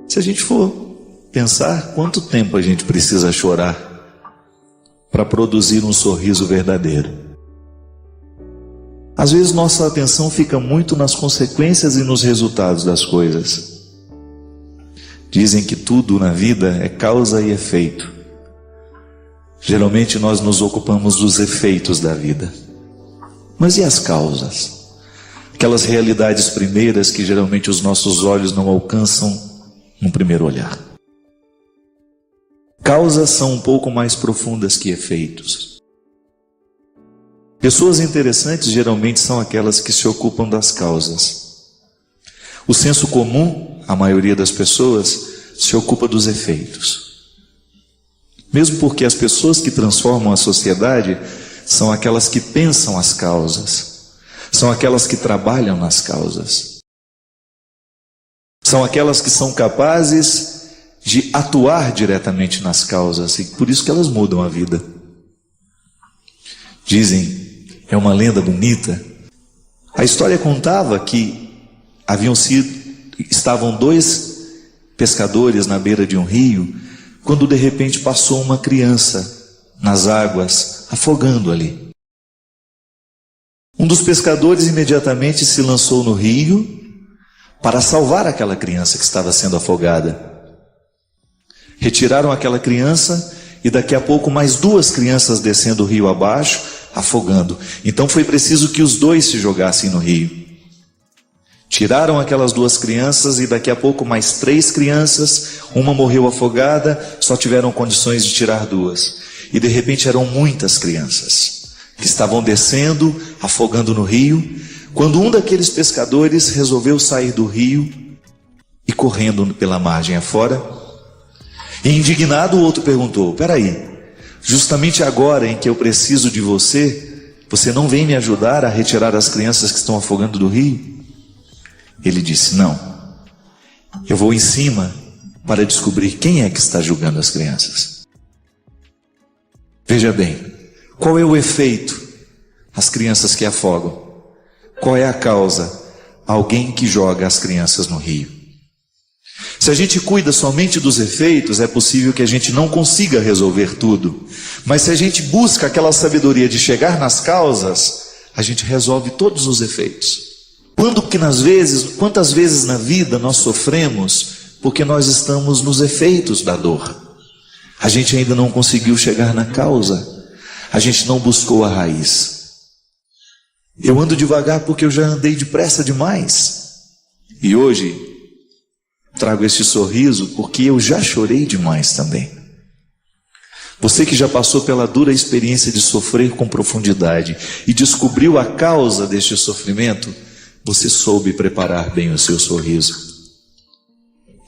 Se a gente for pensar, quanto tempo a gente precisa chorar para produzir um sorriso verdadeiro? Às vezes nossa atenção fica muito nas consequências e nos resultados das coisas. Dizem que tudo na vida é causa e efeito. Geralmente nós nos ocupamos dos efeitos da vida. Mas e as causas? Aquelas realidades primeiras que geralmente os nossos olhos não alcançam no primeiro olhar. Causas são um pouco mais profundas que efeitos. Pessoas interessantes geralmente são aquelas que se ocupam das causas. O senso comum, a maioria das pessoas, se ocupa dos efeitos. Mesmo porque as pessoas que transformam a sociedade são aquelas que pensam as causas, são aquelas que trabalham nas causas, são aquelas que são capazes de atuar diretamente nas causas, e por isso que elas mudam a vida. Dizem, é uma lenda bonita, a história contava que estavam dois pescadores na beira de um rio, quando de repente passou uma criança nas águas, afogando ali. Um dos pescadores imediatamente se lançou no rio para salvar aquela criança que estava sendo afogada. Retiraram aquela criança e daqui a pouco mais duas crianças descendo o rio abaixo, afogando. Então foi preciso que os dois se jogassem no rio. Tiraram aquelas duas crianças e daqui a pouco mais três crianças, uma morreu afogada, só tiveram condições de tirar duas. E de repente eram muitas crianças que estavam descendo, afogando no rio, quando um daqueles pescadores resolveu sair do rio e correndo pela margem afora. E indignado o outro perguntou, peraí, justamente agora em que eu preciso de você, você não vem me ajudar a retirar as crianças que estão afogando do rio? Ele disse, não, eu vou em cima para descobrir quem é que está julgando as crianças. Veja bem, qual é o efeito? As crianças que afogam. Qual é a causa? Alguém que joga as crianças no rio. Se a gente cuida somente dos efeitos, é possível que a gente não consiga resolver tudo. Mas se a gente busca aquela sabedoria de chegar nas causas, a gente resolve todos os efeitos. Quantas vezes na vida nós sofremos porque nós estamos nos efeitos da dor? A gente ainda não conseguiu chegar na causa. A gente não buscou a raiz. Eu ando devagar porque eu já andei depressa demais. E hoje trago este sorriso porque eu já chorei demais também. Você que já passou pela dura experiência de sofrer com profundidade e descobriu a causa deste sofrimento, você soube preparar bem o seu sorriso.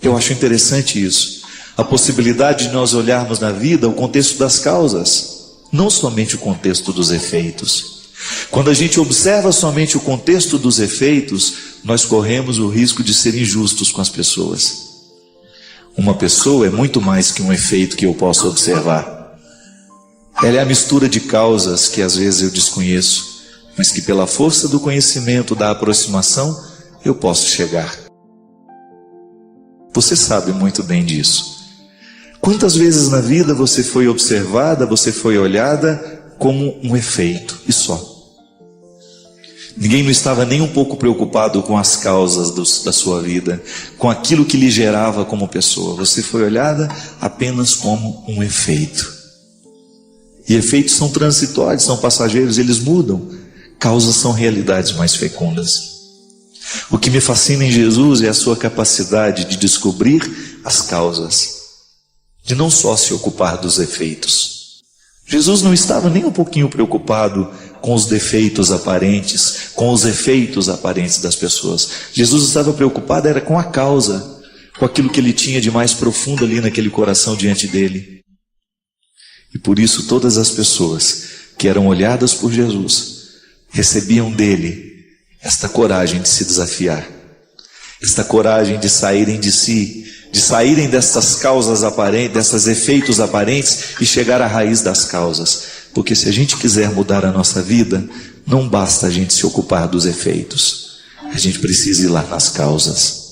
Eu acho interessante isso. A possibilidade de nós olharmos na vida o contexto das causas, não somente o contexto dos efeitos. Quando a gente observa somente o contexto dos efeitos, nós corremos o risco de ser injustos com as pessoas. Uma pessoa é muito mais que um efeito que eu posso observar. Ela é a mistura de causas que às vezes eu desconheço, mas que pela força do conhecimento, da aproximação, eu posso chegar. Você sabe muito bem disso. Quantas vezes na vida você foi observada, você foi olhada como um efeito e só? Ninguém não estava nem um pouco preocupado com as causas da sua vida, com aquilo que lhe gerava como pessoa. Você foi olhada apenas como um efeito. E efeitos são transitórios, são passageiros, eles mudam. Causas são realidades mais fecundas. O que me fascina em Jesus é a sua capacidade de descobrir as causas, de não só se ocupar dos efeitos. Jesus não estava nem um pouquinho preocupado com os defeitos aparentes, com os efeitos aparentes das pessoas. Jesus estava preocupado era com a causa, com aquilo que ele tinha de mais profundo ali naquele coração diante dele. E por isso todas as pessoas que eram olhadas por Jesus recebiam dele esta coragem de se desafiar, esta coragem de saírem de si, de saírem dessas causas aparentes, desses efeitos aparentes e chegar à raiz das causas. Porque se a gente quiser mudar a nossa vida, não basta a gente se ocupar dos efeitos, a gente precisa ir lá nas causas.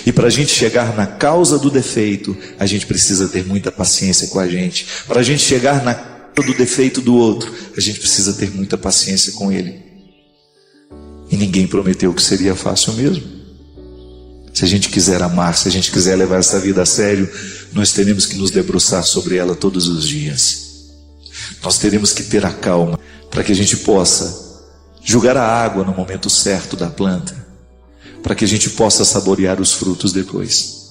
E para a gente chegar na causa do defeito, a gente precisa ter muita paciência com a gente. Para a gente chegar na causa do defeito do outro, a gente precisa ter muita paciência com ele. E ninguém prometeu que seria fácil mesmo. Se a gente quiser amar, se a gente quiser levar essa vida a sério, nós teremos que nos debruçar sobre ela todos os dias. Nós teremos que ter a calma para que a gente possa julgar a água no momento certo da planta, para que a gente possa saborear os frutos depois.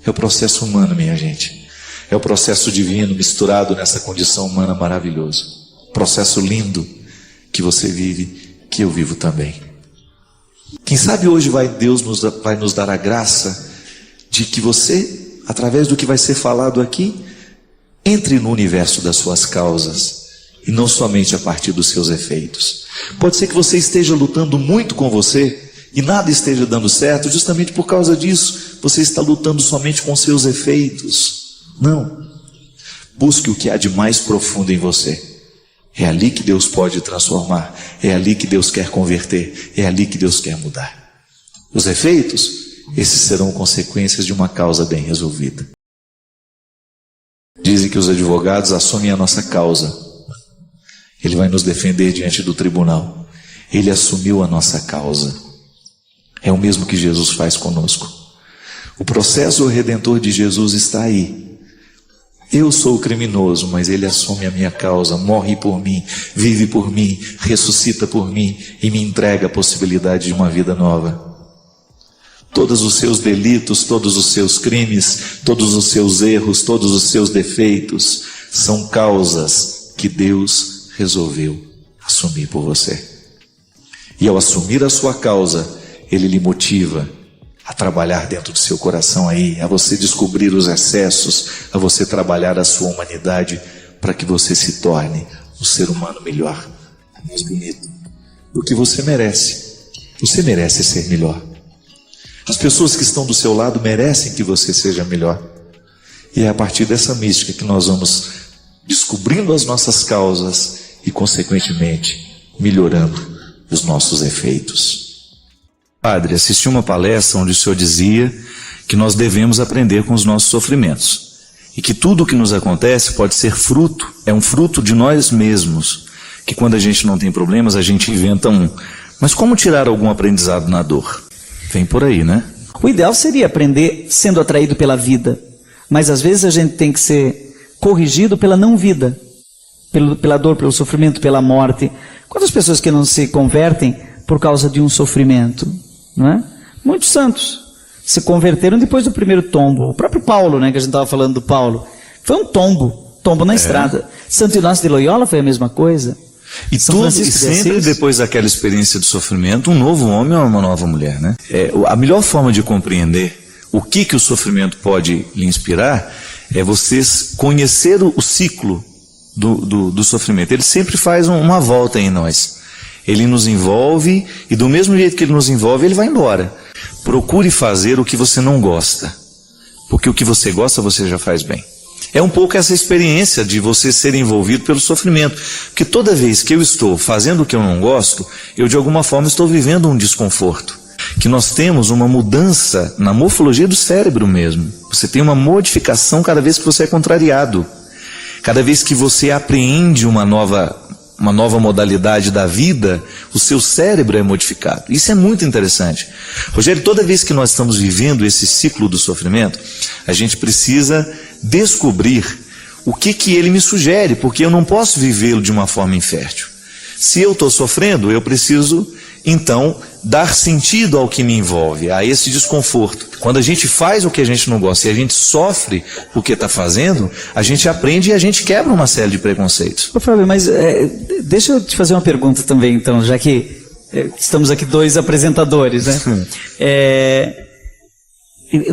É o processo humano, minha gente. É o processo divino misturado nessa condição humana maravilhoso. Processo lindo que você vive, que eu vivo também. Quem sabe hoje Deus vai nos dar a graça de que você, através do que vai ser falado aqui, entre no universo das suas causas e não somente a partir dos seus efeitos. Pode ser que você esteja lutando muito com você e nada esteja dando certo, justamente por causa disso. Você está lutando somente com seus efeitos. Não. Busque o que há de mais profundo em você. É ali que Deus pode transformar. É ali que Deus quer converter. É ali que Deus quer mudar. Os efeitos, esses serão consequências de uma causa bem resolvida. Dizem que os advogados assumem a nossa causa. Ele vai nos defender diante do tribunal. Ele assumiu a nossa causa. É o mesmo que Jesus faz conosco. O processo redentor de Jesus está aí. Eu sou o criminoso, mas ele assume a minha causa, morre por mim, vive por mim, ressuscita por mim e me entrega a possibilidade de uma vida nova. Todos os seus delitos, todos os seus crimes, todos os seus erros, todos os seus defeitos são causas que Deus resolveu assumir por você. E ao assumir a sua causa, Ele lhe motiva a trabalhar dentro do seu coração aí, a você descobrir os excessos, a você trabalhar a sua humanidade para que você se torne um ser humano melhor, mais bonito, do que você merece. Você merece ser melhor. As pessoas que estão do seu lado merecem que você seja melhor. E é a partir dessa mística que nós vamos descobrindo as nossas causas e, consequentemente, melhorando os nossos efeitos. Padre, assisti uma palestra onde o senhor dizia que nós devemos aprender com os nossos sofrimentos. E que tudo o que nos acontece pode ser fruto, é um fruto de nós mesmos. Que quando a gente não tem problemas, a gente inventa um. Mas como tirar algum aprendizado na dor? Vem por aí, né? O ideal seria aprender sendo atraído pela vida. Mas às vezes a gente tem que ser corrigido pela não vida. Pela dor, pelo sofrimento, pela morte. Quantas pessoas que não se convertem por causa de um sofrimento? Não é? Muitos santos se converteram depois do primeiro tombo. O próprio Paulo, né, que a gente estava falando do Paulo, foi um tombo na estrada. Santo Inácio de Loyola foi a mesma coisa. E sempre depois daquela experiência de sofrimento, um novo homem ou uma nova mulher, né? A melhor forma de compreender o que o sofrimento pode lhe inspirar é você conhecer o ciclo do sofrimento. Ele sempre faz uma volta em nós. Ele nos envolve e do mesmo jeito que ele nos envolve, ele vai embora. Procure fazer o que você não gosta, porque o que você gosta você já faz bem. É um pouco essa experiência de você ser envolvido pelo sofrimento, porque toda vez que eu estou fazendo o que eu não gosto, eu de alguma forma estou vivendo um desconforto. Que nós temos uma mudança na morfologia do cérebro mesmo. Você tem uma modificação cada vez que você é contrariado. Cada vez que você apreende uma nova modalidade da vida, o seu cérebro é modificado. Isso é muito interessante. Rogério, toda vez que nós estamos vivendo esse ciclo do sofrimento, a gente precisa descobrir o que ele me sugere, porque eu não posso vivê-lo de uma forma infértil. Se eu estou sofrendo, eu preciso, então, dar sentido ao que me envolve, a esse desconforto. Quando a gente faz o que a gente não gosta e a gente sofre o que está fazendo, a gente aprende e a gente quebra uma série de preconceitos. Ô Fábio, mas deixa eu te fazer uma pergunta também, então, já que estamos aqui dois apresentadores, né?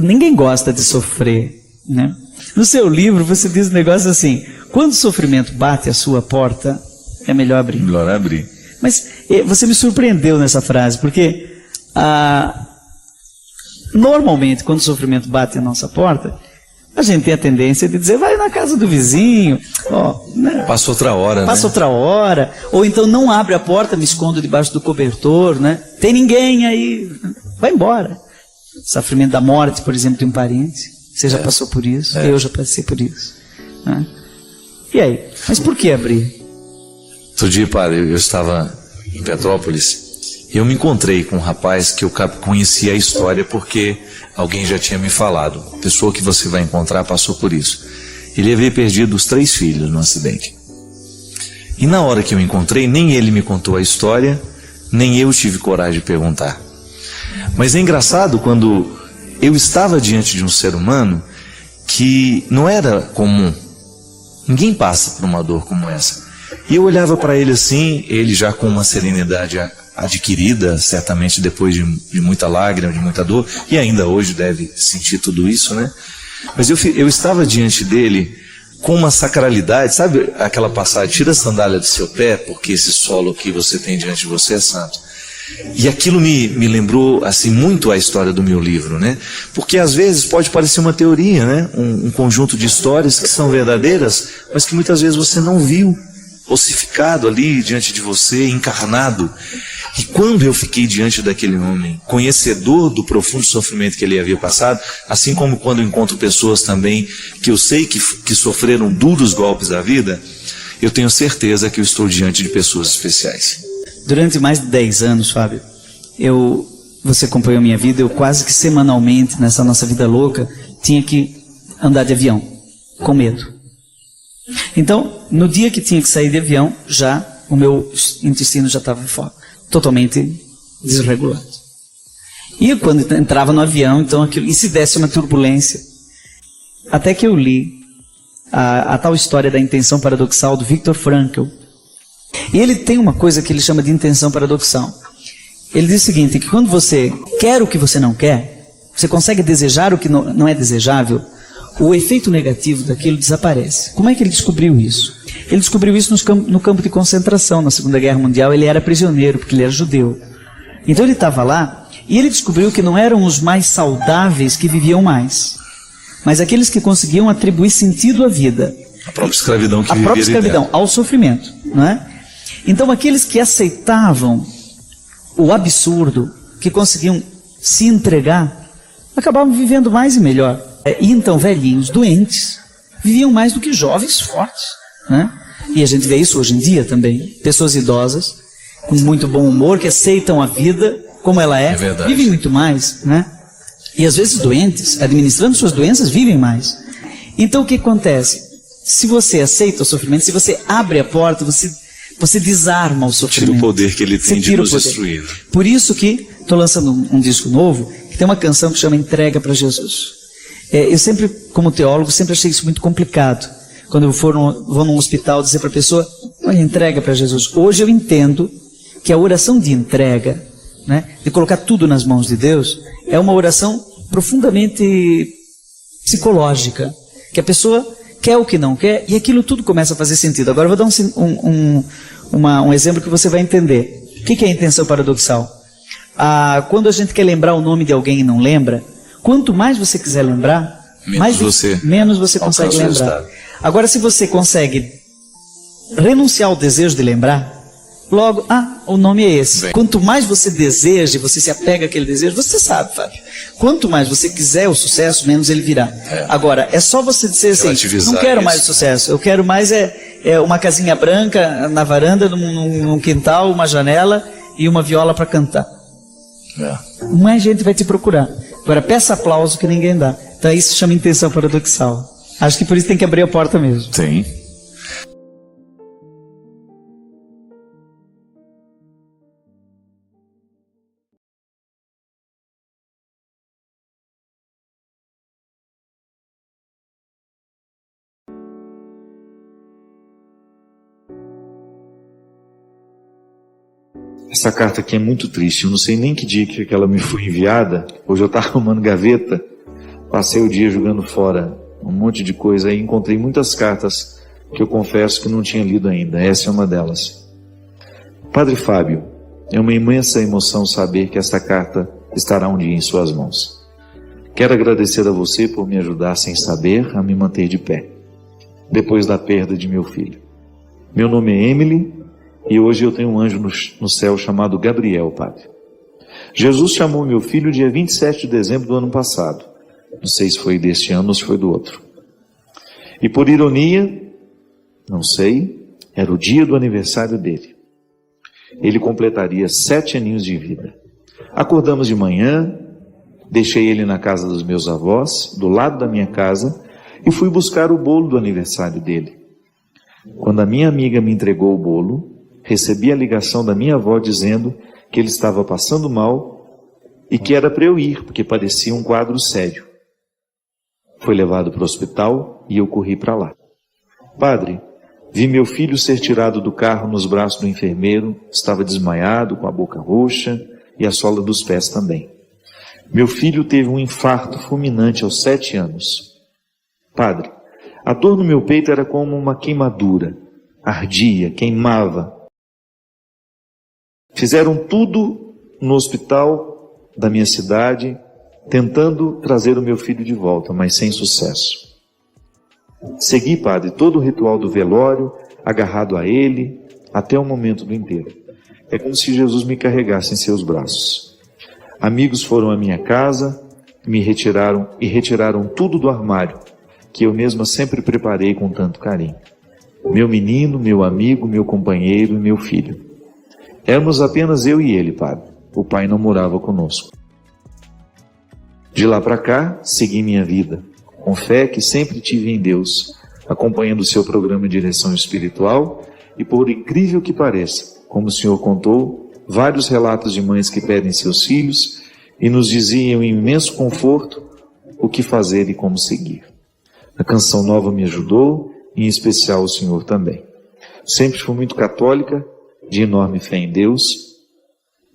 Ninguém gosta de sofrer, né? No seu livro você diz um negócio assim: quando o sofrimento bate a sua porta, é melhor abrir. Melhor abrir. Mas você me surpreendeu nessa frase, porque normalmente quando o sofrimento bate a nossa porta, a gente tem a tendência de dizer, vai na casa do vizinho, né? Passa outra hora, Passa outra hora, ou então não abre a porta, me escondo debaixo do cobertor, né? Tem ninguém aí, vai embora. Sofrimento da morte, por exemplo, de um parente. Você já passou por isso, eu já passei por isso. Né? E aí? Mas por que abrir? Outro dia, padre, eu estava em Petrópolis e eu me encontrei com um rapaz que eu conhecia a história porque alguém já tinha me falado. A pessoa que você vai encontrar passou por isso. Ele havia perdido os 3 filhos no acidente. E na hora que eu encontrei, nem ele me contou a história, nem eu tive coragem de perguntar. Mas é engraçado quando eu estava diante de um ser humano que não era comum. Ninguém passa por uma dor como essa. E eu olhava para ele assim, ele já com uma serenidade adquirida, certamente depois de muita lágrima, de muita dor, e ainda hoje deve sentir tudo isso, né? Mas eu estava diante dele com uma sacralidade, sabe aquela passagem, tira a sandália do seu pé, porque esse solo que você tem diante de você é santo. E aquilo me lembrou assim muito a história do meu livro, né? Porque às vezes pode parecer uma teoria, né? Um conjunto de histórias que são verdadeiras, mas que muitas vezes você não viu ossificado ali diante de você, encarnado. E quando eu fiquei diante daquele homem, conhecedor do profundo sofrimento que ele havia passado, assim como quando eu encontro pessoas também que eu sei que sofreram duros golpes da vida, eu tenho certeza que eu estou diante de pessoas especiais. Durante mais de 10 anos, Fábio, você acompanhou minha vida, eu quase que semanalmente, nessa nossa vida louca, tinha que andar de avião, com medo. Então, no dia que tinha que sair de avião, já o meu intestino já estava fora, totalmente desregulado. E quando entrava no avião, então e se desse uma turbulência, até que eu li a tal história da intenção paradoxal do Viktor Frankl. E ele tem uma coisa que ele chama de intenção paradoxal. Ele diz o seguinte, que quando você quer o que você não quer, você consegue desejar o que não é desejável, o efeito negativo daquilo desaparece. Como é que ele descobriu isso? Ele descobriu isso no campo de concentração, na Segunda Guerra Mundial. Ele era prisioneiro, porque ele era judeu. Então ele estava lá, e ele descobriu que não eram os mais saudáveis que viviam mais, mas aqueles que conseguiam atribuir sentido à vida. A própria escravidão que vivia. A própria escravidão, ao sofrimento, não é? Então aqueles que aceitavam o absurdo, que conseguiam se entregar, acabavam vivendo mais e melhor. E então velhinhos doentes viviam mais do que jovens fortes, né? E a gente vê isso hoje em dia também. Pessoas idosas, com muito bom humor, que aceitam a vida como ela é vivem muito mais, né? E às vezes doentes, administrando suas doenças, vivem mais. Então o que acontece? Se você aceita o sofrimento, se você abre a porta, você desarma o sofrimento. Tira o poder que ele tem de nos destruir. Por isso que estou lançando um disco novo, que tem uma canção que chama Entrega para Jesus. Eu sempre, como teólogo, sempre achei isso muito complicado. Quando eu vou num hospital dizer para a pessoa, olha, entrega para Jesus. Hoje eu entendo que a oração de entrega, né, de colocar tudo nas mãos de Deus, é uma oração profundamente psicológica. Que a pessoa quer o que não quer e aquilo tudo começa a fazer sentido. Agora eu vou dar um exemplo que você vai entender. O que é a intenção paradoxal? Quando a gente quer lembrar o nome de alguém e não lembra, quanto mais você quiser lembrar, menos você consegue lembrar. Agora, se você consegue renunciar ao desejo de lembrar, logo, o nome é esse. Bem. Quanto mais você deseja, você se apega àquele desejo, você sabe, Fábio. Quanto mais você quiser o sucesso, menos ele virá. Agora, é só você dizer assim, não quero mais o sucesso, eu quero mais uma casinha branca na varanda, num quintal, uma janela e uma viola para cantar. Mais gente vai te procurar. Agora, peça aplauso que ninguém dá. Então isso chama intenção paradoxal. Acho que por isso tem que abrir a porta mesmo. Tem. Essa carta aqui é muito triste, eu não sei nem que dia que ela me foi enviada. Hoje eu estava arrumando gaveta, passei o dia jogando fora um monte de coisa e encontrei muitas cartas que eu confesso que não tinha lido ainda. Essa é uma delas. Padre Fábio, é uma imensa emoção saber que esta carta estará um dia em suas mãos. Quero agradecer a você por me ajudar sem saber a me manter de pé, depois da perda de meu filho. Meu nome é Emily e hoje eu tenho um anjo no céu chamado Gabriel, Padre. Jesus chamou meu filho dia 27 de dezembro do ano passado. Não sei se foi deste ano ou se foi do outro. E por ironia, não sei, era o dia do aniversário dele. Ele completaria 7 aninhos de vida. Acordamos de manhã, deixei ele na casa dos meus avós, do lado da minha casa, e fui buscar o bolo do aniversário dele. Quando a minha amiga me entregou o bolo, recebi a ligação da minha avó dizendo que ele estava passando mal e que era para eu ir, porque parecia um quadro sério. Foi levado para o hospital e eu corri para lá. Padre, vi meu filho ser tirado do carro nos braços do enfermeiro, estava desmaiado, com a boca roxa e a sola dos pés também. Meu filho teve um infarto fulminante aos 7 anos. Padre, a dor no meu peito era como uma queimadura, ardia, queimava. Fizeram tudo no hospital da minha cidade, tentando trazer o meu filho de volta, mas sem sucesso. Segui, padre, todo o ritual do velório, agarrado a ele, até o momento do enterro. É como se Jesus me carregasse em seus braços. Amigos foram à minha casa, me retiraram tudo do armário, que eu mesma sempre preparei com tanto carinho. Meu menino, meu amigo, meu companheiro e meu filho. Éramos apenas eu e ele, padre. O pai não morava conosco. De lá para cá, segui minha vida, com fé que sempre tive em Deus, acompanhando o seu programa de direção espiritual e, por incrível que pareça, como o senhor contou, vários relatos de mães que pedem seus filhos e nos diziam em imenso conforto o que fazer e como seguir. A Canção Nova me ajudou, em especial o senhor também. Sempre fui muito católica, de enorme fé em Deus.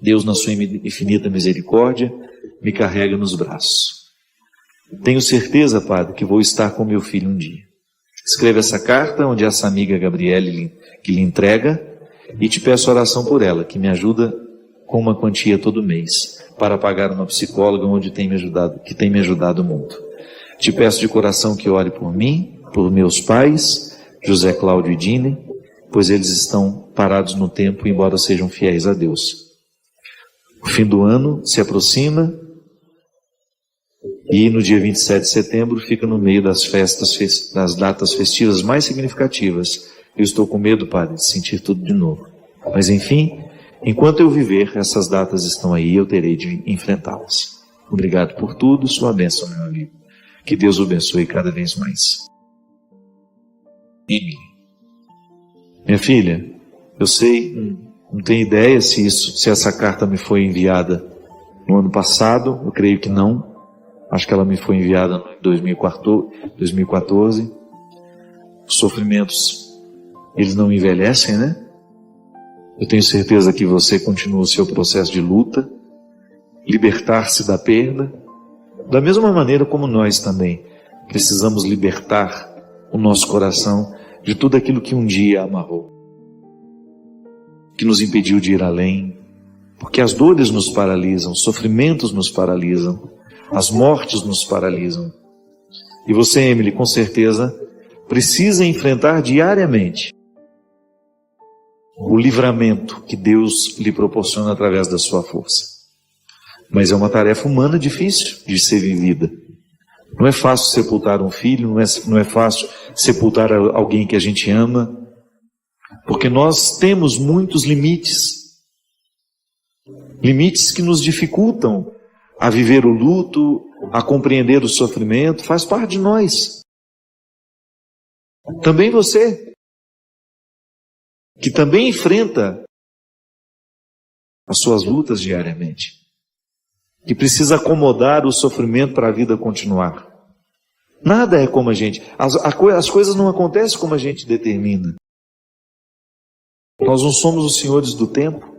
Deus, na sua infinita misericórdia, me carrega nos braços. Tenho certeza, padre, que vou estar com meu filho um dia. Escreva essa carta, onde essa amiga Gabriele que lhe entrega, e te peço oração por ela, que me ajuda com uma quantia todo mês, para pagar uma psicóloga que tem me ajudado muito. Te peço de coração que ore por mim, por meus pais, José Cláudio e Dine, pois eles estão parados no tempo, embora sejam fiéis a Deus. O fim do ano se aproxima e no dia 27 de setembro fica no meio das das datas festivas mais significativas. Eu estou com medo, padre, de sentir tudo de novo. Mas enfim, enquanto eu viver, essas datas estão aí e eu terei de enfrentá-las. Obrigado por tudo, sua bênção, meu amigo. Que Deus o abençoe cada vez mais. Emily. Minha filha, eu sei, não tenho ideia se essa carta me foi enviada no ano passado, eu creio que não. Acho que ela me foi enviada em 2014. Os sofrimentos, eles não envelhecem, né? Eu tenho certeza que você continua o seu processo de luta, libertar-se da perda, da mesma maneira como nós também precisamos libertar o nosso coração de tudo aquilo que um dia amarrou, que nos impediu de ir além, porque as dores nos paralisam, os sofrimentos nos paralisam, as mortes nos paralisam. E você, Emily, com certeza precisa enfrentar diariamente o livramento que Deus lhe proporciona através da sua força. Mas é uma tarefa humana difícil de ser vivida. Não é fácil sepultar um filho, não é fácil sepultar alguém que a gente ama, porque nós temos muitos limites que nos dificultam a viver o luto, a compreender o sofrimento, faz parte de nós. Também você, que também enfrenta as suas lutas diariamente, que precisa acomodar o sofrimento para a vida continuar. Nada é como a gente, as coisas não acontecem como a gente determina. Nós não somos os senhores do tempo.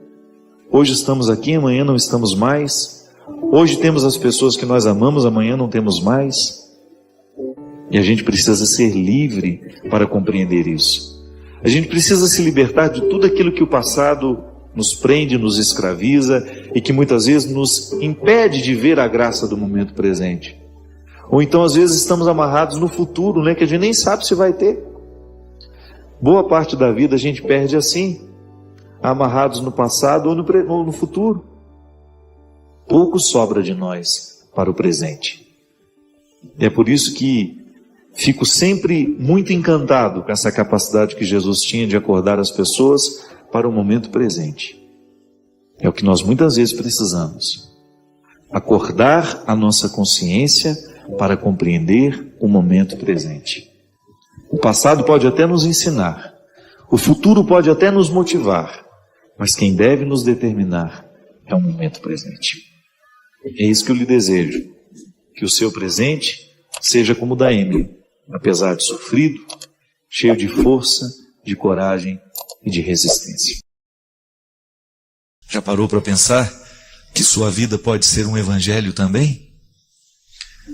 Hoje estamos aqui, amanhã não estamos mais. Hoje temos as pessoas que nós amamos, amanhã não temos mais. E a gente precisa ser livre para compreender isso. A gente precisa se libertar de tudo aquilo que o passado nos prende, nos escraviza e que muitas vezes nos impede de ver a graça do momento presente. Ou então às vezes estamos amarrados no futuro, né, que a gente nem sabe se vai ter. Boa parte da vida a gente perde assim, amarrados no passado ou no futuro. pouco sobra de nós para o presente. E é por isso que fico sempre muito encantado com essa capacidade que Jesus tinha de acordar as pessoas para o momento presente. É o que nós muitas vezes precisamos. Acordar a nossa consciência para compreender o momento presente. O passado pode até nos ensinar, o futuro pode até nos motivar, mas quem deve nos determinar é o momento presente. É isso que eu lhe desejo, que o seu presente seja como o da Emily, apesar de sofrido, cheio de força, de coragem e de resistência. Já parou para pensar que sua vida pode ser um evangelho também?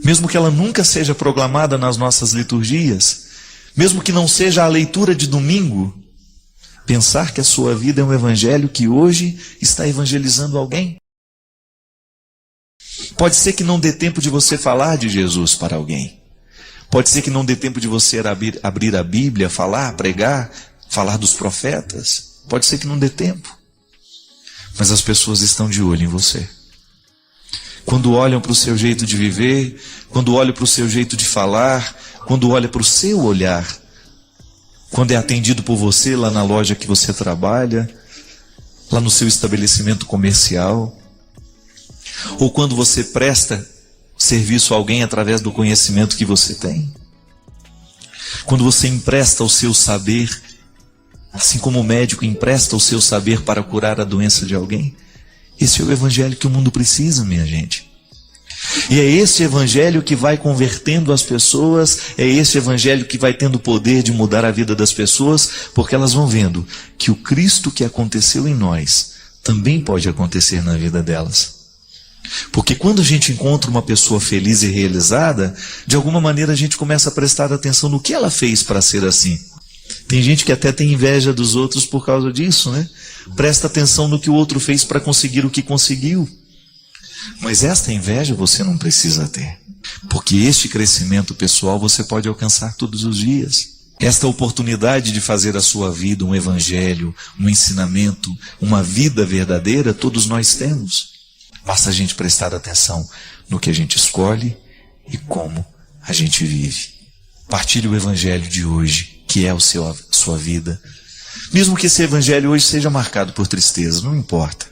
Mesmo que ela nunca seja proclamada nas nossas liturgias, mesmo que não seja a leitura de domingo, pensar que a sua vida é um evangelho que hoje está evangelizando alguém. Pode ser que não dê tempo de você falar de Jesus para alguém. Pode ser que não dê tempo de você abrir a Bíblia, falar, pregar, falar dos profetas. Pode ser que não dê tempo. Mas as pessoas estão de olho em você. Quando olham para o seu jeito de viver, quando olham para o seu jeito de falar, quando olham para o seu olhar, quando é atendido por você lá na loja que você trabalha, lá no seu estabelecimento comercial, ou quando você presta serviço a alguém através do conhecimento que você tem, quando você empresta o seu saber, assim como o médico empresta o seu saber para curar a doença de alguém. Esse é o evangelho que o mundo precisa, minha gente. E é esse evangelho que vai convertendo as pessoas, é esse evangelho que vai tendo o poder de mudar a vida das pessoas, porque elas vão vendo que o Cristo que aconteceu em nós também pode acontecer na vida delas. Porque quando a gente encontra uma pessoa feliz e realizada, de alguma maneira a gente começa a prestar atenção no que ela fez para ser assim. Tem gente que até tem inveja dos outros por causa disso, né? Presta atenção no que o outro fez para conseguir o que conseguiu. Mas esta inveja você não precisa ter. Porque este crescimento pessoal você pode alcançar todos os dias. Esta oportunidade de fazer a sua vida um evangelho, um ensinamento, uma vida verdadeira, todos nós temos. Basta a gente prestar atenção no que a gente escolhe e como a gente vive. Partilhe o evangelho de hoje, que é a sua vida. Mesmo que esse evangelho hoje seja marcado por tristeza, não importa.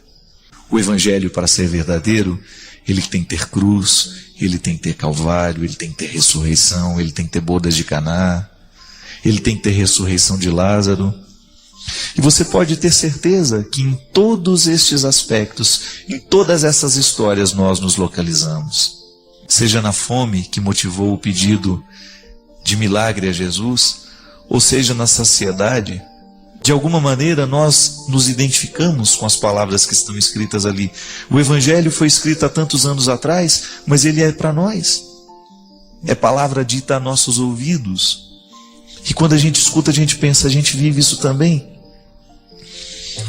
O evangelho, para ser verdadeiro, ele tem que ter cruz, ele tem que ter calvário, ele tem que ter ressurreição, ele tem que ter bodas de Caná, ele tem que ter ressurreição de Lázaro. E você pode ter certeza que em todos estes aspectos, em todas essas histórias nós nos localizamos. Seja na fome que motivou o pedido de milagre a Jesus, ou seja na saciedade, de alguma maneira nós nos identificamos com as palavras que estão escritas ali. O Evangelho foi escrito há tantos anos atrás, mas ele é para nós. É palavra dita a nossos ouvidos. E quando a gente escuta, a gente pensa, a gente vive isso também.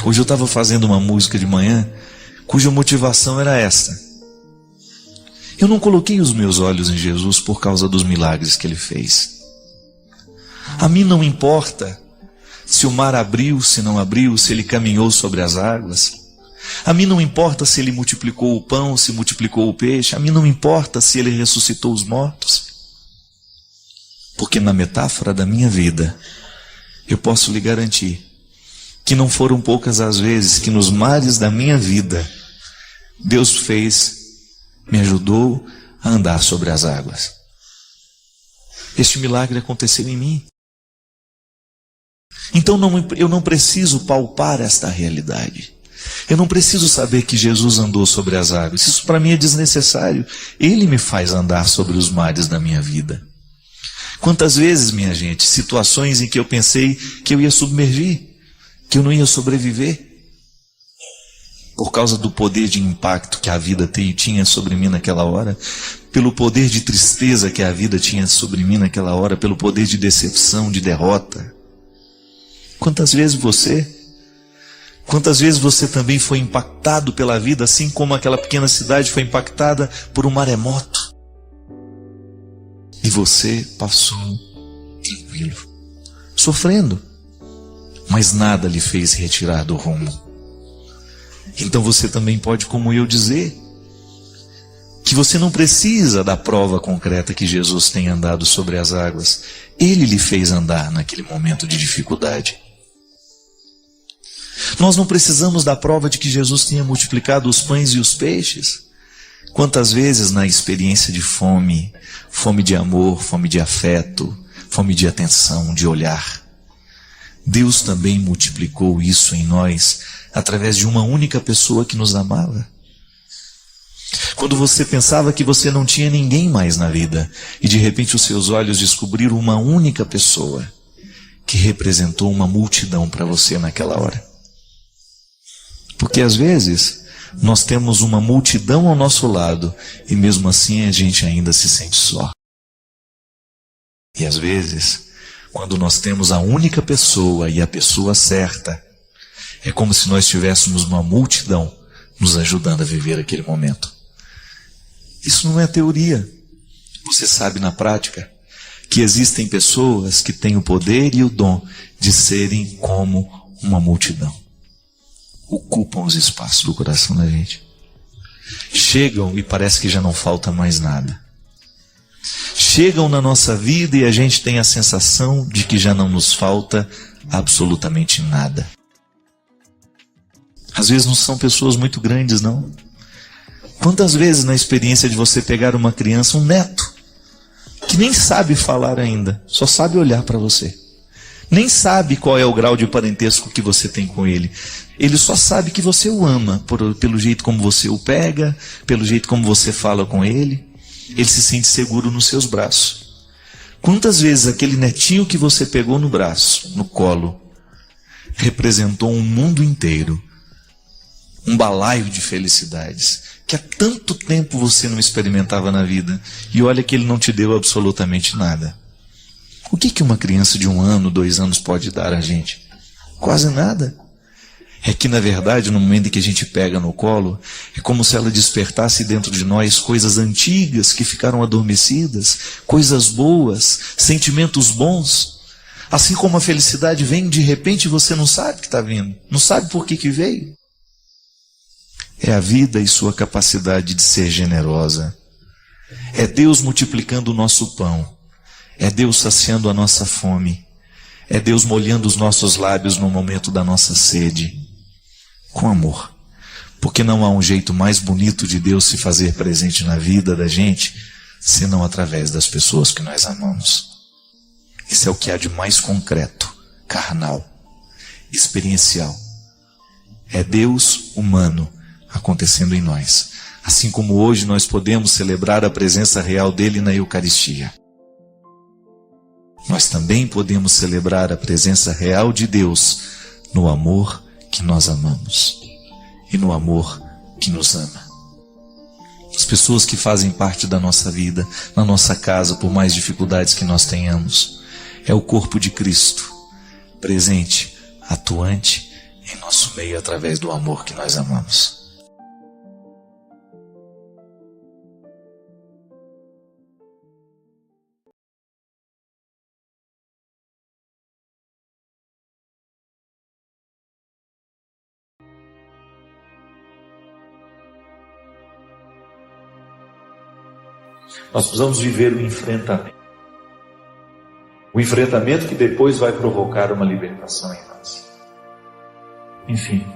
Hoje eu estava fazendo uma música de manhã, cuja motivação era essa. Eu não coloquei os meus olhos em Jesus por causa dos milagres que ele fez. A mim não importa se o mar abriu, se não abriu, se ele caminhou sobre as águas. A mim não importa se ele multiplicou o pão, se multiplicou o peixe. A mim não importa se ele ressuscitou os mortos. Porque na metáfora da minha vida, eu posso lhe garantir que não foram poucas as vezes que nos mares da minha vida, Deus me ajudou a andar sobre as águas. Este milagre aconteceu em mim. Então eu não preciso palpar esta realidade. Eu não preciso saber que Jesus andou sobre as águas. Isso para mim é desnecessário. Ele me faz andar sobre os mares da minha vida. Quantas vezes, minha gente, situações em que eu pensei que eu ia submergir, que eu não ia sobreviver, por causa do poder de impacto que a vida tinha sobre mim naquela hora, pelo poder de tristeza que a vida tinha sobre mim naquela hora, pelo poder de decepção, de derrota. Quantas vezes você também foi impactado pela vida, assim como aquela pequena cidade foi impactada por um maremoto? E você passou tranquilo, sofrendo, mas nada lhe fez retirar do rumo. Então você também pode, como eu, dizer que você não precisa da prova concreta que Jesus tem andado sobre as águas. Ele lhe fez andar naquele momento de dificuldade. Nós não precisamos da prova de que Jesus tinha multiplicado os pães e os peixes. Quantas vezes na experiência de fome, fome de amor, fome de afeto, fome de atenção, de olhar, Deus também multiplicou isso em nós através de uma única pessoa que nos amava. Quando você pensava que você não tinha ninguém mais na vida e de repente os seus olhos descobriram uma única pessoa que representou uma multidão para você naquela hora. Porque às vezes nós temos uma multidão ao nosso lado e mesmo assim a gente ainda se sente só. E às vezes, quando nós temos a única pessoa e a pessoa certa, é como se nós tivéssemos uma multidão nos ajudando a viver aquele momento. Isso não é teoria. Você sabe na prática que existem pessoas que têm o poder e o dom de serem como uma multidão. Ocupam os espaços do coração da gente. Chegam e parece que já não falta mais nada. Chegam na nossa vida e a gente tem a sensação de que já não nos falta absolutamente nada. Às vezes não são pessoas muito grandes, não. Quantas vezes na experiência de você pegar uma criança, um neto, que nem sabe falar ainda, só sabe olhar para você. Nem sabe qual é o grau de parentesco que você tem com ele. Ele só sabe que você o ama, pelo jeito como você o pega, pelo jeito como você fala com ele. Ele se sente seguro nos seus braços. Quantas vezes aquele netinho que você pegou no braço, no colo, representou um mundo inteiro, um balaio de felicidades, que há tanto tempo você não experimentava na vida, e olha que ele não te deu absolutamente nada. O que uma criança de 1 ano, 2 anos pode dar a gente? Quase nada. É que, na verdade, no momento em que a gente pega no colo, é como se ela despertasse dentro de nós coisas antigas que ficaram adormecidas, coisas boas, sentimentos bons. Assim como a felicidade vem, de repente você não sabe que está vindo, não sabe por que veio. É a vida e sua capacidade de ser generosa. É Deus multiplicando o nosso pão. É Deus saciando a nossa fome. É Deus molhando os nossos lábios no momento da nossa sede. Com amor. Porque não há um jeito mais bonito de Deus se fazer presente na vida da gente, senão através das pessoas que nós amamos. Isso é o que há de mais concreto, carnal, experiencial. É Deus humano acontecendo em nós. Assim como hoje nós podemos celebrar a presença real dele na Eucaristia. Nós também podemos celebrar a presença real de Deus no amor que nós amamos e no amor que nos ama. As pessoas que fazem parte da nossa vida, na nossa casa, por mais dificuldades que nós tenhamos, é o corpo de Cristo, presente, atuante em nosso meio através do amor que nós amamos. Nós precisamos viver o enfrentamento. O enfrentamento que depois vai provocar uma libertação em nós. Enfim,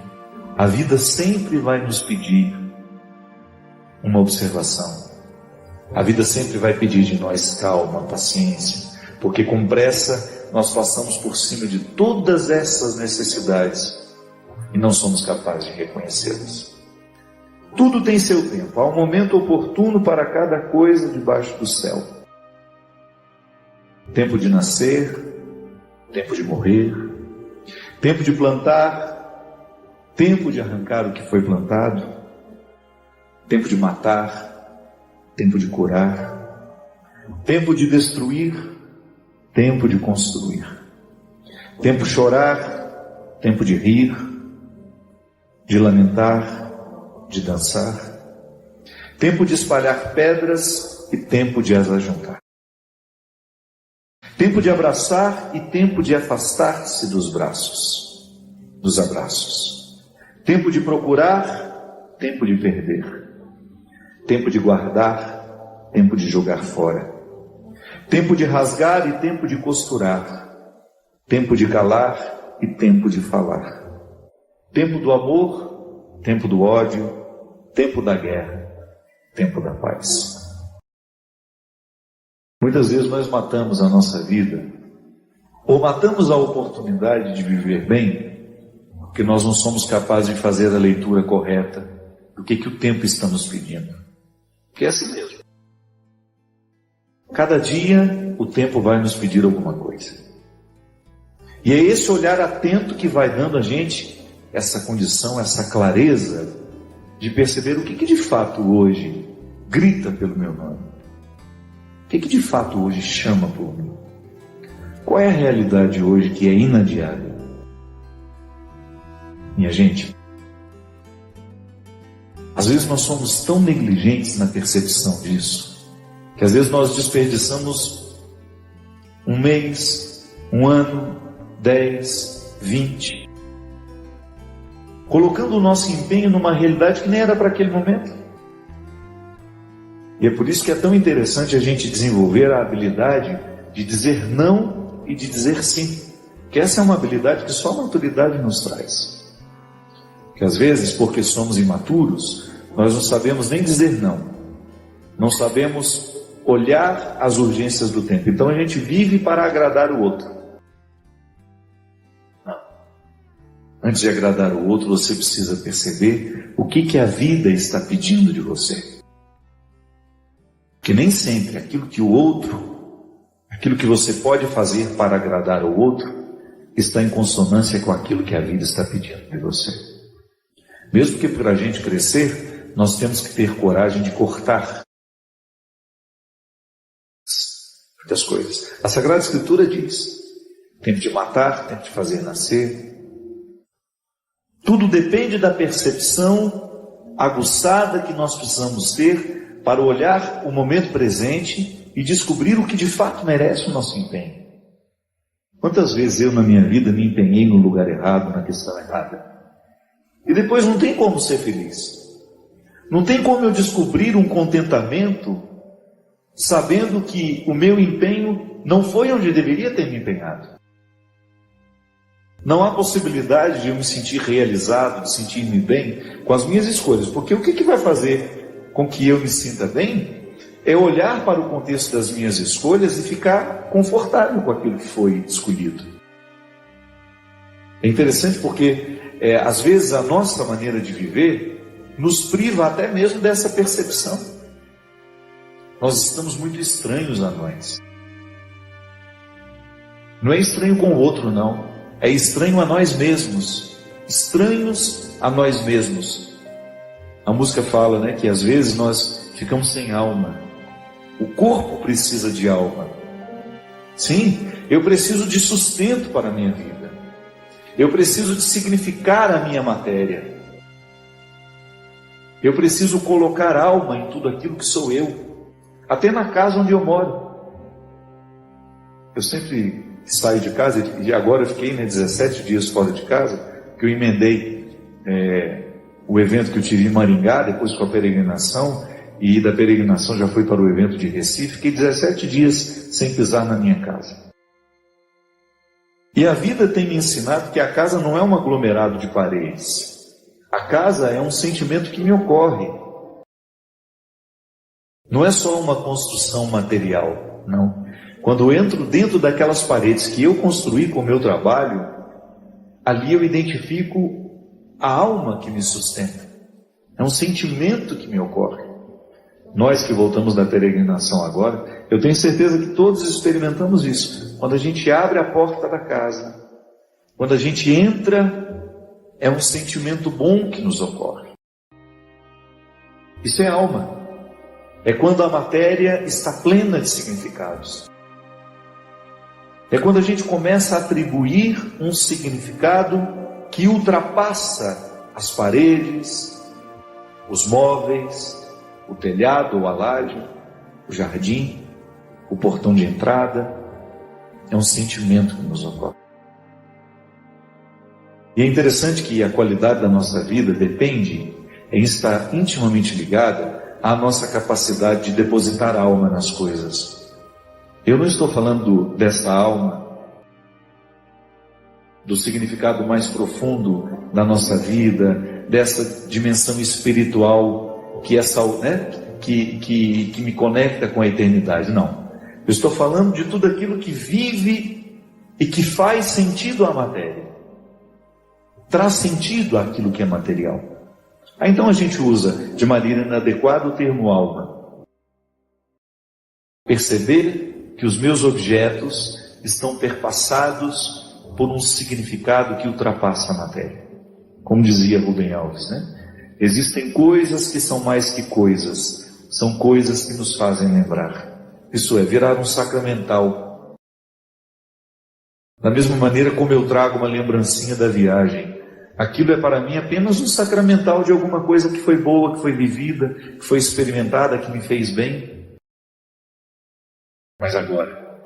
a vida sempre vai nos pedir uma observação. A vida sempre vai pedir de nós calma, paciência, porque com pressa nós passamos por cima de todas essas necessidades e não somos capazes de reconhecê-las. Tudo tem seu tempo, há um momento oportuno para cada coisa debaixo do céu. Tempo de nascer, tempo de morrer, tempo de plantar, tempo de arrancar o que foi plantado, tempo de matar, tempo de curar, tempo de destruir, tempo de construir, tempo de chorar, tempo de rir, de lamentar, de dançar, tempo de espalhar pedras e tempo de as ajuntar, tempo de abraçar e tempo de afastar-se dos abraços, tempo de procurar, tempo de perder, tempo de guardar, tempo de jogar fora, tempo de rasgar e tempo de costurar, tempo de calar e tempo de falar, tempo do amor, tempo do ódio, tempo da guerra, tempo da paz. Muitas vezes nós matamos a nossa vida, ou matamos a oportunidade de viver bem, porque nós não somos capazes de fazer a leitura correta do que o tempo está nos pedindo. Porque é assim mesmo. Cada dia o tempo vai nos pedir alguma coisa. E é esse olhar atento que vai dando a gente essa condição, essa clareza de perceber o que de fato hoje grita pelo meu nome. O que de fato hoje chama por mim. Qual é a realidade hoje que é inadiável? Minha gente, às vezes nós somos tão negligentes na percepção disso, que às vezes nós desperdiçamos um mês, um ano, 10, 20, colocando o nosso empenho numa realidade que nem era para aquele momento. E é por isso que é tão interessante a gente desenvolver a habilidade de dizer não e de dizer sim, que essa é uma habilidade que só a maturidade nos traz. Que às vezes, porque somos imaturos, nós não sabemos nem dizer não. Não sabemos olhar as urgências do tempo. Então a gente vive para agradar o outro. Não. Antes de agradar o outro, você precisa perceber o que a vida está pedindo de você. Porque nem sempre aquilo que o outro, aquilo que você pode fazer para agradar o outro, está em consonância com aquilo que a vida está pedindo de você. Mesmo que para a gente crescer, nós temos que ter coragem de cortar muitas coisas. A Sagrada Escritura diz: tempo de matar, tempo de fazer nascer. Tudo depende da percepção aguçada que nós precisamos ter para olhar o momento presente e descobrir o que de fato merece o nosso empenho. Quantas vezes eu na minha vida me empenhei no lugar errado, na questão errada? E depois não tem como ser feliz. Não tem como eu descobrir um contentamento sabendo que o meu empenho não foi onde eu deveria ter me empenhado. Não há possibilidade de eu me sentir realizado, de sentir-me bem com as minhas escolhas. Porque o que vai fazer com que eu me sinta bem é olhar para o contexto das minhas escolhas e ficar confortável com aquilo que foi escolhido. É interessante porque às vezes a nossa maneira de viver nos priva até mesmo dessa percepção. Nós estamos muito estranhos a nós. Não é estranho com o outro, não. É estranho a nós mesmos. Estranhos a nós mesmos. A música fala, né, que às vezes nós ficamos sem alma. O corpo precisa de alma. Sim, eu preciso de sustento para a minha vida. Eu preciso de significar a minha matéria. Eu preciso colocar alma em tudo aquilo que sou eu. Até na casa onde eu moro. Eu sempre saio de casa, e agora eu fiquei 17 dias fora de casa, que eu emendei o evento que eu tive em Maringá, depois com a peregrinação, e da peregrinação já fui para o evento de Recife. Fiquei 17 dias sem pisar na minha casa. E a vida tem me ensinado que a casa não é um aglomerado de paredes. A casa é um sentimento que me ocorre. Não é só uma construção material, não. Quando eu entro dentro daquelas paredes que eu construí com o meu trabalho, ali eu identifico a alma que me sustenta. É um sentimento que me ocorre. Nós que voltamos da peregrinação agora, eu tenho certeza que todos experimentamos isso. Quando a gente abre a porta da casa, quando a gente entra, é um sentimento bom que nos ocorre. Isso é alma. É quando a matéria está plena de significados. É quando a gente começa a atribuir um significado que ultrapassa as paredes, os móveis, o telhado ou a laje, o jardim, o portão de entrada. É um sentimento que nos ocorre. E é interessante que a qualidade da nossa vida depende em estar intimamente ligada a nossa capacidade de depositar alma nas coisas. Eu não estou falando dessa alma, do significado mais profundo da nossa vida, dessa dimensão espiritual que me conecta com a eternidade. Não. Eu estou falando de tudo aquilo que vive e que faz sentido à matéria. Traz sentido àquilo que é material. Aí então a gente usa de maneira inadequada o termo alma. Perceber que os meus objetos estão perpassados por um significado que ultrapassa a matéria. Como dizia Rubem Alves, né? Existem coisas que são mais que coisas, são coisas que nos fazem lembrar. Isso é, virar um sacramental. Da mesma maneira como eu trago uma lembrancinha da viagem, aquilo é para mim apenas um sacramental de alguma coisa que foi boa, que foi vivida, que foi experimentada, que me fez bem. Mas agora,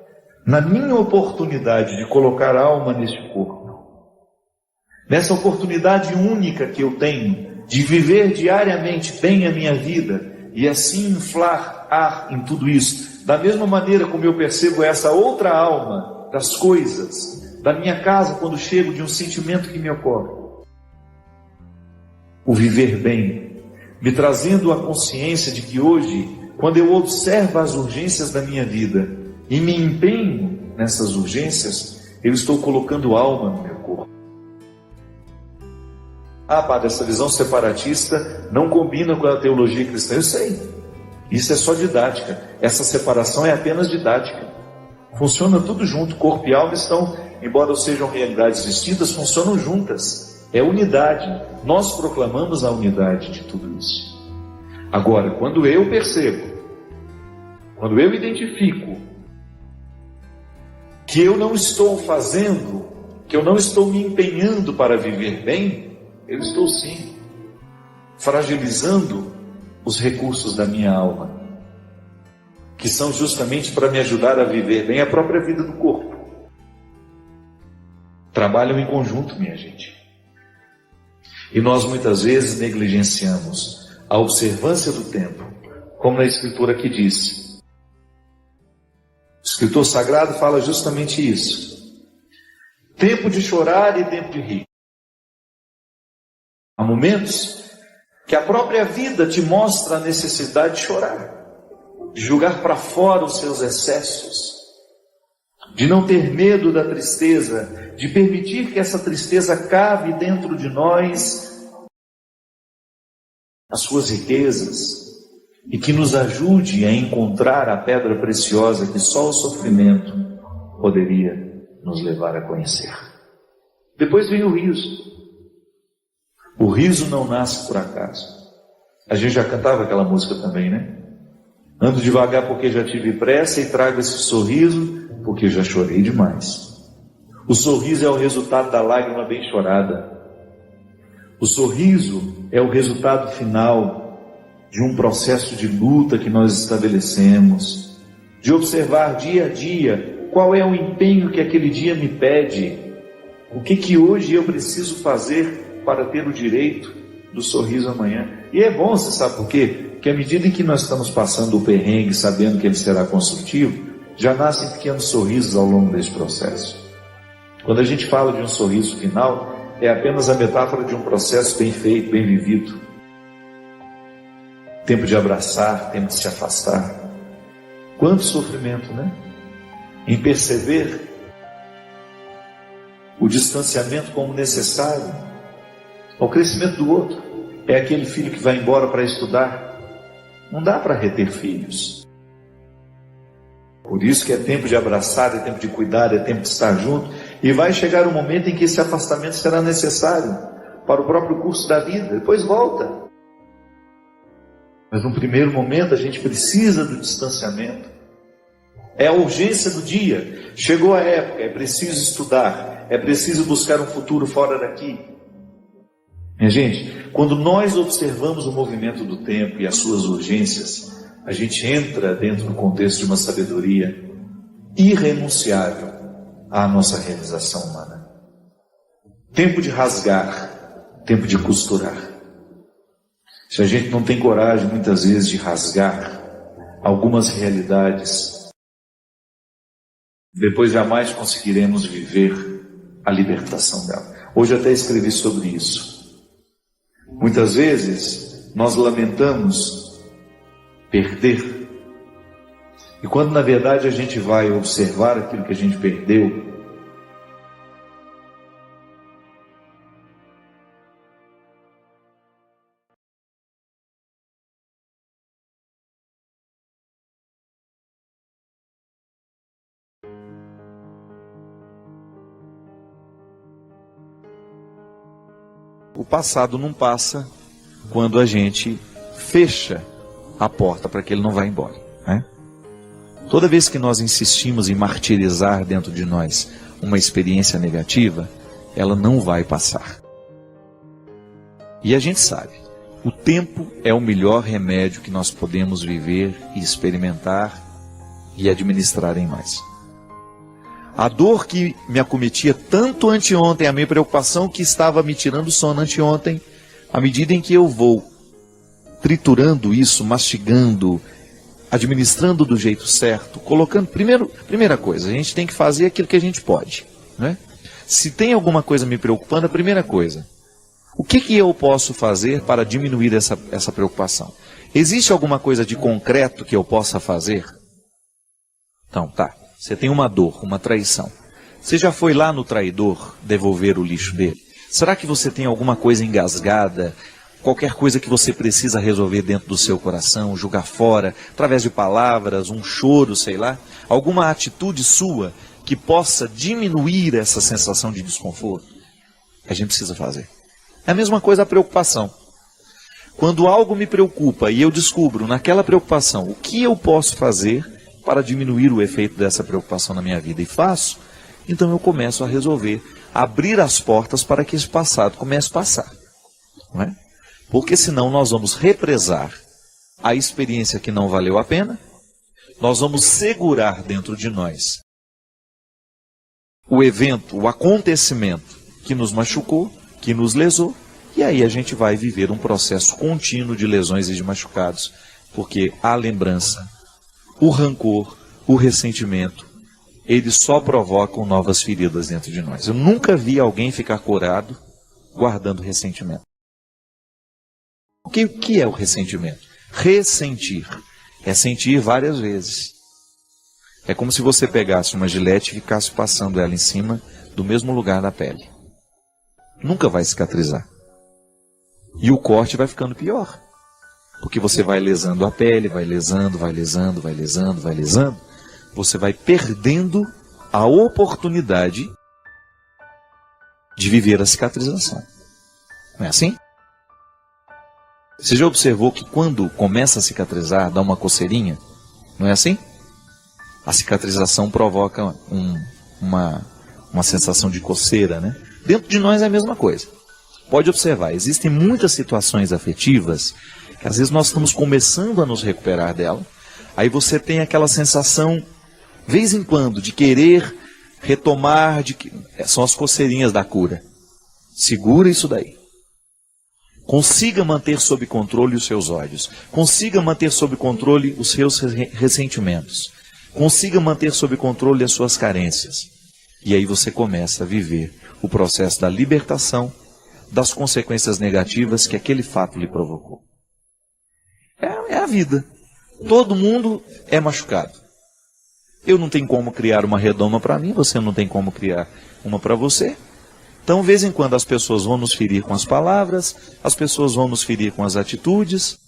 na minha oportunidade de colocar alma neste corpo, nessa oportunidade única que eu tenho de viver diariamente bem a minha vida e assim inflar ar em tudo isso, da mesma maneira como eu percebo essa outra alma das coisas, da minha casa quando chego, de um sentimento que me ocorre, o viver bem, me trazendo a consciência de que hoje, quando eu observo as urgências da minha vida e me empenho nessas urgências, eu estou colocando alma no meu corpo. Ah, padre, essa visão separatista não combina com a teologia cristã. Eu sei, isso é só didática. Essa separação é apenas didática. Funciona tudo junto, corpo e alma estão, embora sejam realidades distintas, funcionam juntas. É unidade. Nós proclamamos a unidade de tudo isso. Agora, quando eu percebo, quando eu identifico que eu não estou fazendo, que eu não estou me empenhando para viver bem, eu estou sim fragilizando os recursos da minha alma, que são justamente para me ajudar a viver bem a própria vida do corpo. Trabalham em conjunto, minha gente. E nós muitas vezes negligenciamos a observância do tempo, como na Escritura que diz. O escritor sagrado fala justamente isso. Tempo de chorar e tempo de rir. Há momentos que a própria vida te mostra a necessidade de chorar, de jogar para fora os seus excessos, de não ter medo da tristeza, de permitir que essa tristeza cave dentro de nós as suas riquezas e que nos ajude a encontrar a pedra preciosa que só o sofrimento poderia nos levar a conhecer. Depois vem o riso. O riso não nasce por acaso. A gente já cantava aquela música também, né? Ando devagar porque já tive pressa e trago esse sorriso porque já chorei demais. O sorriso é o resultado da lágrima bem chorada. O sorriso é o resultado final de um processo de luta que nós estabelecemos, de observar dia a dia qual é o empenho que aquele dia me pede, o que hoje eu preciso fazer para ter o direito do sorriso amanhã. E é bom, você sabe por quê? Porque à medida em que nós estamos passando o perrengue, sabendo que ele será construtivo, já nascem pequenos sorrisos ao longo desse processo. Quando a gente fala de um sorriso final, é apenas a metáfora de um processo bem feito, bem vivido. Tempo de abraçar, tempo de se afastar. Quanto sofrimento, né? Em perceber o distanciamento como necessário ao crescimento do outro. É aquele filho que vai embora para estudar. Não dá para reter filhos. Por isso que é tempo de abraçar, é tempo de cuidar, é tempo de estar junto. E vai chegar um momento em que esse afastamento será necessário para o próprio curso da vida. Depois volta. Mas no primeiro momento a gente precisa do distanciamento. É a urgência do dia. Chegou a época, é preciso estudar. É preciso buscar um futuro fora daqui. Minha gente, quando nós observamos o movimento do tempo e as suas urgências, a gente entra dentro do contexto de uma sabedoria irrenunciável à nossa realização humana. Tempo de rasgar, tempo de costurar. se a gente não tem coragem, muitas vezes, de rasgar algumas realidades, depois jamais conseguiremos viver a libertação dela. Hoje até escrevi sobre isso. Muitas vezes nós lamentamos perder, e quando na verdade a gente vai observar aquilo que a gente perdeu, o passado não passa quando a gente fecha a porta para que ele não vá embora, né? Toda vez que nós insistimos em martirizar dentro de nós uma experiência negativa, ela não vai passar. E a gente sabe, o tempo é o melhor remédio que nós podemos viver e experimentar e administrar em nós. A dor que me acometia tanto anteontem, a minha preocupação que estava me tirando o sono anteontem, à medida em que eu vou triturando isso, mastigando, administrando do jeito certo, colocando... Primeira coisa, a gente tem que fazer aquilo que a gente pode, né? Se tem alguma coisa me preocupando, a primeira coisa, o que eu posso fazer para diminuir essa preocupação? Existe alguma coisa de concreto que eu possa fazer? Então, tá. Você tem uma dor, uma traição. Você já foi lá no traidor devolver o lixo dele? Será que você tem alguma coisa engasgada, qualquer coisa que você precisa resolver dentro do seu coração, jogar fora, através de palavras, um choro, sei lá? Alguma atitude sua que possa diminuir essa sensação de desconforto? A gente precisa fazer. É a mesma coisa a preocupação. Quando algo me preocupa e eu descubro naquela preocupação o que eu posso fazer para diminuir o efeito dessa preocupação na minha vida, e faço, então eu começo a resolver, abrir as portas para que esse passado comece a passar, não é? Porque senão nós vamos represar a experiência que não valeu a pena, nós vamos segurar dentro de nós o evento, o acontecimento que nos machucou, que nos lesou, e aí a gente vai viver um processo contínuo de lesões e de machucados, porque a lembrança, o rancor, o ressentimento, eles só provocam novas feridas dentro de nós. Eu nunca vi alguém ficar curado guardando ressentimento. O que é o ressentimento? Ressentir é sentir várias vezes. É como se você pegasse uma gilete e ficasse passando ela em cima do mesmo lugar da pele. Nunca vai cicatrizar. E o corte vai ficando pior. Porque você vai lesando a pele, vai lesando, vai lesando, vai lesando, vai lesando. Você vai perdendo a oportunidade de viver a cicatrização. Não é assim? Você já observou que quando começa a cicatrizar, dá uma coceirinha? Não é assim? A cicatrização provoca uma sensação de coceira, né? Dentro de nós é a mesma coisa. Pode observar, existem muitas situações afetivas que às vezes nós estamos começando a nos recuperar dela. Aí você tem aquela sensação, vez em quando, de querer retomar, são as coceirinhas da cura. Segura isso daí. Consiga manter sob controle os seus ódios. Consiga manter sob controle os seus ressentimentos. Consiga manter sob controle as suas carências. E aí você começa a viver o processo da libertação das consequências negativas que aquele fato lhe provocou. É a vida. Todo mundo é machucado. Eu não tenho como criar uma redoma para mim, você não tem como criar uma para você. Então, de vez em quando, as pessoas vão nos ferir com as palavras, as pessoas vão nos ferir com as atitudes.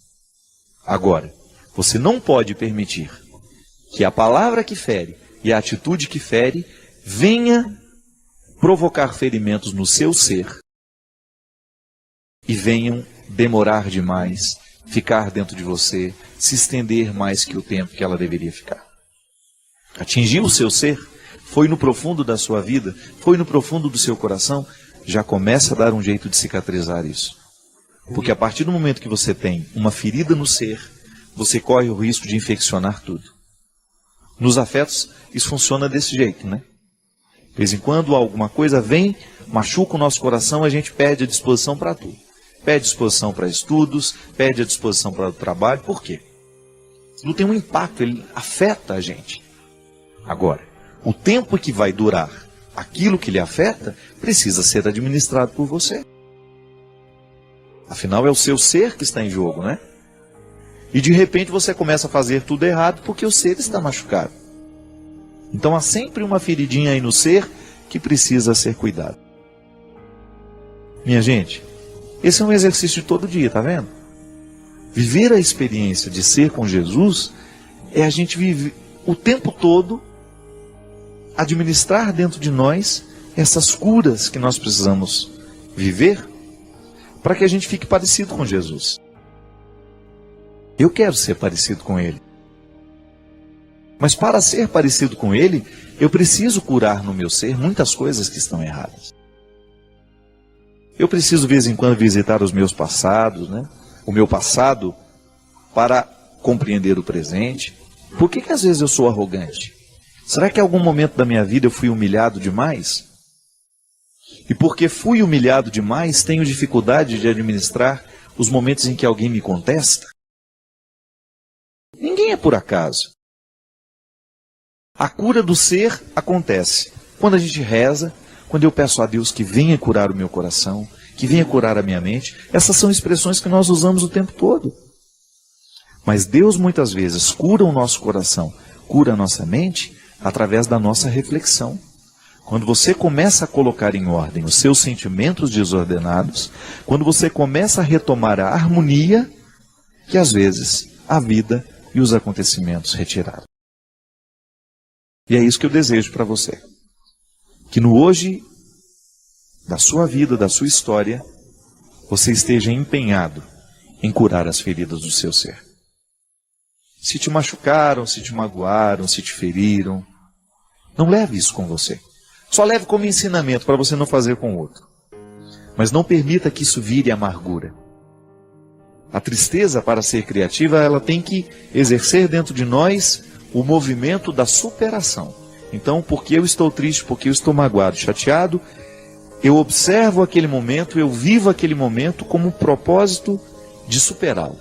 Agora, você não pode permitir que a palavra que fere e a atitude que fere venha provocar ferimentos no seu ser e venham demorar demais, ficar dentro de você, se estender mais que o tempo que ela deveria ficar. Atingir o seu ser, foi no profundo da sua vida, foi no profundo do seu coração, já começa a dar um jeito de cicatrizar isso. Porque a partir do momento que você tem uma ferida no ser, você corre o risco de infeccionar tudo. Nos afetos, isso funciona desse jeito, né? De vez em quando alguma coisa vem, machuca o nosso coração, a gente perde a disposição para tudo. perde disposição para estudos, perde a disposição para o trabalho. Por quê? Não tem um impacto, ele afeta a gente. Agora, o tempo que vai durar aquilo que lhe afeta precisa ser administrado por você. Afinal, é o seu ser que está em jogo, né? E de repente você começa a fazer tudo errado porque o ser está machucado. Então há sempre uma feridinha aí no ser que precisa ser cuidado. Minha gente, esse é um exercício de todo dia, tá vendo? Viver a experiência de ser com Jesus é a gente viver o tempo todo, administrar dentro de nós essas curas que nós precisamos viver para que a gente fique parecido com Jesus. Eu quero ser parecido com Ele. Mas para ser parecido com Ele, eu preciso curar no meu ser muitas coisas que estão erradas. Eu preciso, de vez em quando, visitar os meus passados, né? O meu passado, para compreender o presente. Por que às vezes eu sou arrogante? Será que em algum momento da minha vida eu fui humilhado demais? E porque fui humilhado demais, tenho dificuldade de administrar os momentos em que alguém me contesta? Ninguém é por acaso. A cura do ser acontece quando a gente reza, quando eu peço a Deus que venha curar o meu coração, que venha curar a minha mente. Essas são expressões que nós usamos o tempo todo. Mas Deus muitas vezes cura o nosso coração, cura a nossa mente, através da nossa reflexão. Quando você começa a colocar em ordem os seus sentimentos desordenados, quando você começa a retomar a harmonia que às vezes a vida e os acontecimentos retiraram. E é isso que eu desejo para você. Que no hoje da sua vida, da sua história, você esteja empenhado em curar as feridas do seu ser. Se te machucaram, se te magoaram, se te feriram, não leve isso com você. Só leve como ensinamento para você não fazer com o outro. Mas não permita que isso vire amargura. A tristeza, para ser criativa, ela tem que exercer dentro de nós o movimento da superação. Então, porque eu estou triste, porque eu estou magoado, chateado, eu observo aquele momento, eu vivo aquele momento como um propósito de superá-lo.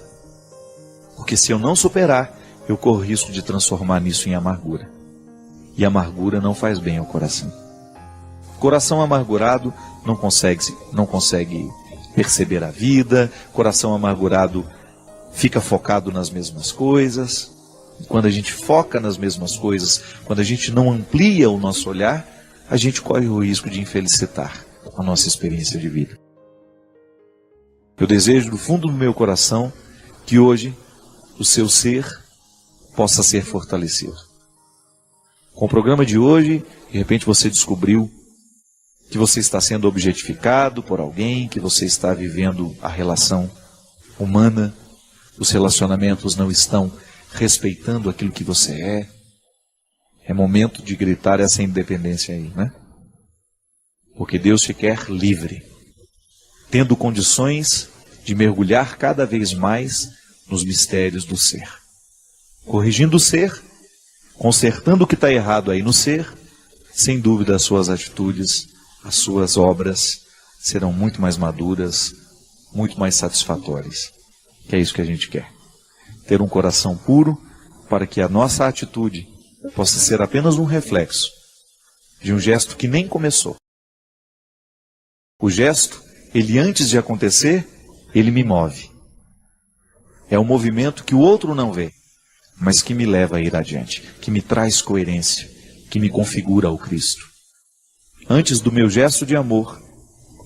Porque se eu não superar, eu corro risco de transformar nisso em amargura. E amargura não faz bem ao coração. Coração amargurado não consegue perceber a vida. Coração amargurado fica focado nas mesmas coisas. E quando a gente foca nas mesmas coisas, quando a gente não amplia o nosso olhar, a gente corre o risco de infelicitar a nossa experiência de vida. Eu desejo do fundo do meu coração que hoje o seu ser possa ser fortalecido. Com o programa de hoje, de repente você descobriu que você está sendo objetificado por alguém, que você está vivendo a relação humana, os relacionamentos não estão respeitando aquilo que você é. É momento de gritar essa independência aí, né? Porque Deus te quer livre, tendo condições de mergulhar cada vez mais nos mistérios do ser. Corrigindo o ser, consertando o que está errado aí no ser, sem dúvida as suas atitudes, as suas obras serão muito mais maduras, muito mais satisfatórias. Que é isso que a gente quer. Ter um coração puro para que a nossa atitude possa ser apenas um reflexo de um gesto que nem começou. O gesto, ele antes de acontecer, ele me move. É um movimento que o outro não vê, mas que me leva a ir adiante, que me traz coerência, que me configura ao Cristo. Antes do meu gesto de amor,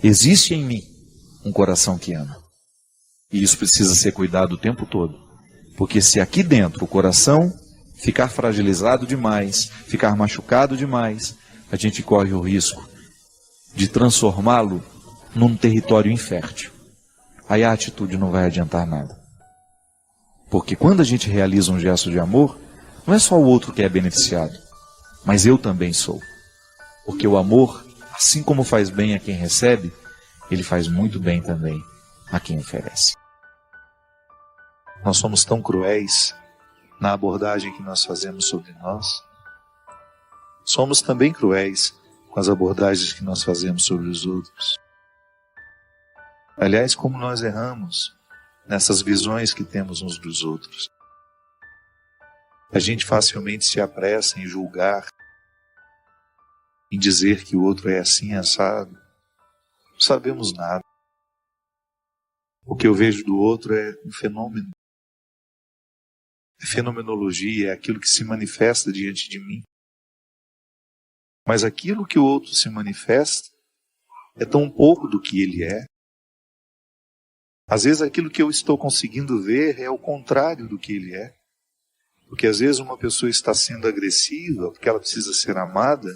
existe em mim um coração que ama. E isso precisa ser cuidado o tempo todo. Porque se aqui dentro o coração ficar fragilizado demais, ficar machucado demais, a gente corre o risco de transformá-lo num território infértil. Aí a atitude não vai adiantar nada. Porque quando a gente realiza um gesto de amor, não é só o outro que é beneficiado, mas eu também sou. Porque o amor, assim como faz bem a quem recebe, ele faz muito bem também a quem oferece. Nós somos tão cruéis na abordagem que nós fazemos sobre nós. Somos também cruéis com as abordagens que nós fazemos sobre os outros. Aliás, como nós erramos nessas visões que temos uns dos outros. A gente facilmente se apressa em julgar, em dizer que o outro é assim, assado. Não sabemos nada. O que eu vejo do outro é um fenômeno. É fenomenologia, é aquilo que se manifesta diante de mim. Mas aquilo que o outro se manifesta é tão pouco do que ele é. Às vezes aquilo que eu estou conseguindo ver é o contrário do que ele é. Porque às vezes uma pessoa está sendo agressiva porque ela precisa ser amada,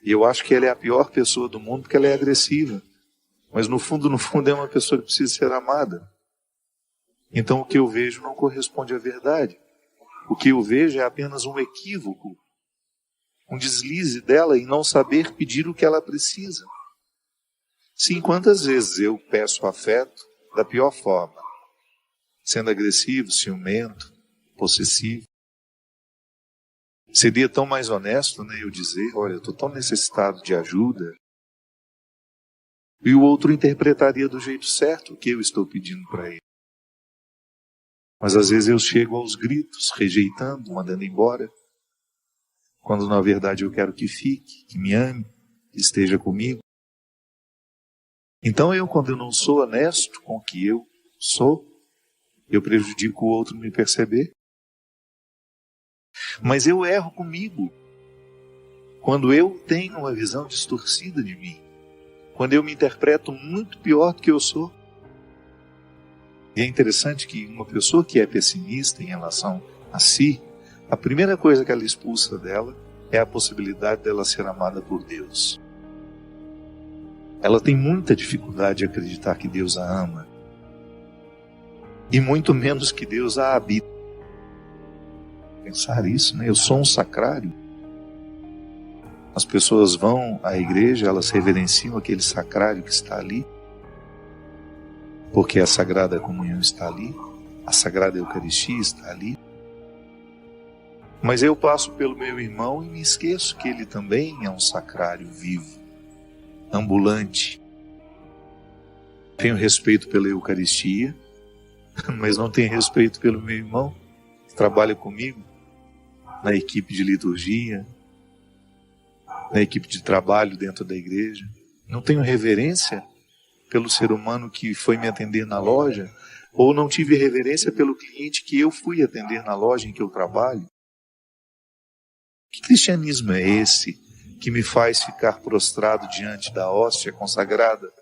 e eu acho que ela é a pior pessoa do mundo porque ela é agressiva. Mas no fundo é uma pessoa que precisa ser amada. Então o que eu vejo não corresponde à verdade. O que eu vejo é apenas um equívoco, um deslize dela em não saber pedir o que ela precisa. Sim, quantas vezes eu peço afeto da pior forma, sendo agressivo, ciumento, possessivo. Seria tão mais honesto, né, eu dizer, olha, eu estou tão necessitado de ajuda, e o outro interpretaria do jeito certo o que eu estou pedindo para ele. Mas às vezes eu chego aos gritos, rejeitando, mandando embora, quando na verdade eu quero que fique, que me ame, que esteja comigo. Então quando eu não sou honesto com o que eu sou, eu prejudico o outro me perceber. Mas eu erro comigo quando eu tenho uma visão distorcida de mim, quando eu me interpreto muito pior do que eu sou. E é interessante que uma pessoa que é pessimista em relação a si, a primeira coisa que ela expulsa dela é a possibilidade dela ser amada por Deus. Ela tem muita dificuldade de acreditar que Deus a ama, e muito menos que Deus a habita. Pensar isso, né? Eu sou um sacrário. As pessoas vão à igreja, elas reverenciam aquele sacrário que está ali, porque a Sagrada Comunhão está ali, a Sagrada Eucaristia está ali. Mas eu passo pelo meu irmão e me esqueço que ele também é um sacrário vivo, ambulante. Tenho respeito pela Eucaristia, mas não tenho respeito pelo meu irmão que trabalha comigo na equipe de liturgia, na equipe de trabalho dentro da igreja. Não tenho reverência pelo ser humano que foi me atender na loja, ou não tive reverência pelo cliente que eu fui atender na loja em que eu trabalho. Que cristianismo é esse que me faz ficar prostrado diante da hóstia consagrada,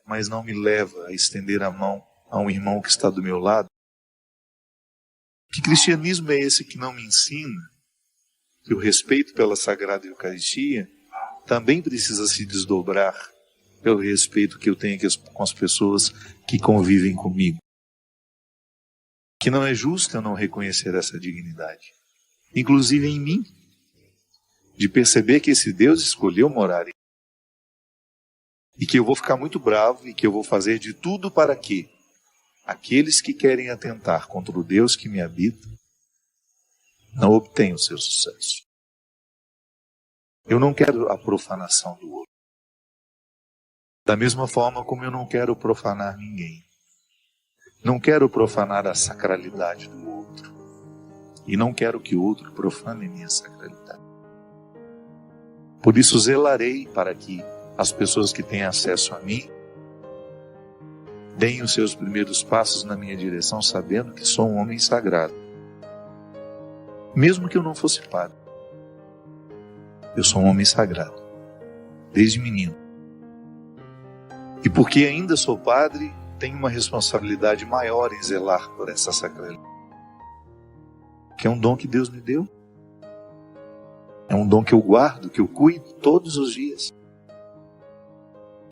mas não me leva a estender a mão a um irmão que está do meu lado? Que cristianismo é esse que não me ensina que o respeito pela Sagrada Eucaristia também precisa se desdobrar pelo respeito que eu tenho com as pessoas que convivem comigo? Que não é justo eu não reconhecer essa dignidade, inclusive em mim, de perceber que esse Deus escolheu morar em mim, e que eu vou ficar muito bravo e que eu vou fazer de tudo para que aqueles que querem atentar contra o Deus que me habita não obtenham o seu sucesso. Eu não quero a profanação do outro, da mesma forma como eu não quero profanar ninguém. Não quero profanar a sacralidade do outro, e não quero que o outro profane minha sacralidade. Por isso zelarei para que as pessoas que têm acesso a mim deem os seus primeiros passos na minha direção, sabendo que sou um homem sagrado. Mesmo que eu não fosse padre, eu sou um homem sagrado, desde menino. E porque ainda sou padre, tenho uma responsabilidade maior em zelar por essa sacralidade, que é um dom que Deus me deu. É um dom que eu guardo, que eu cuido todos os dias.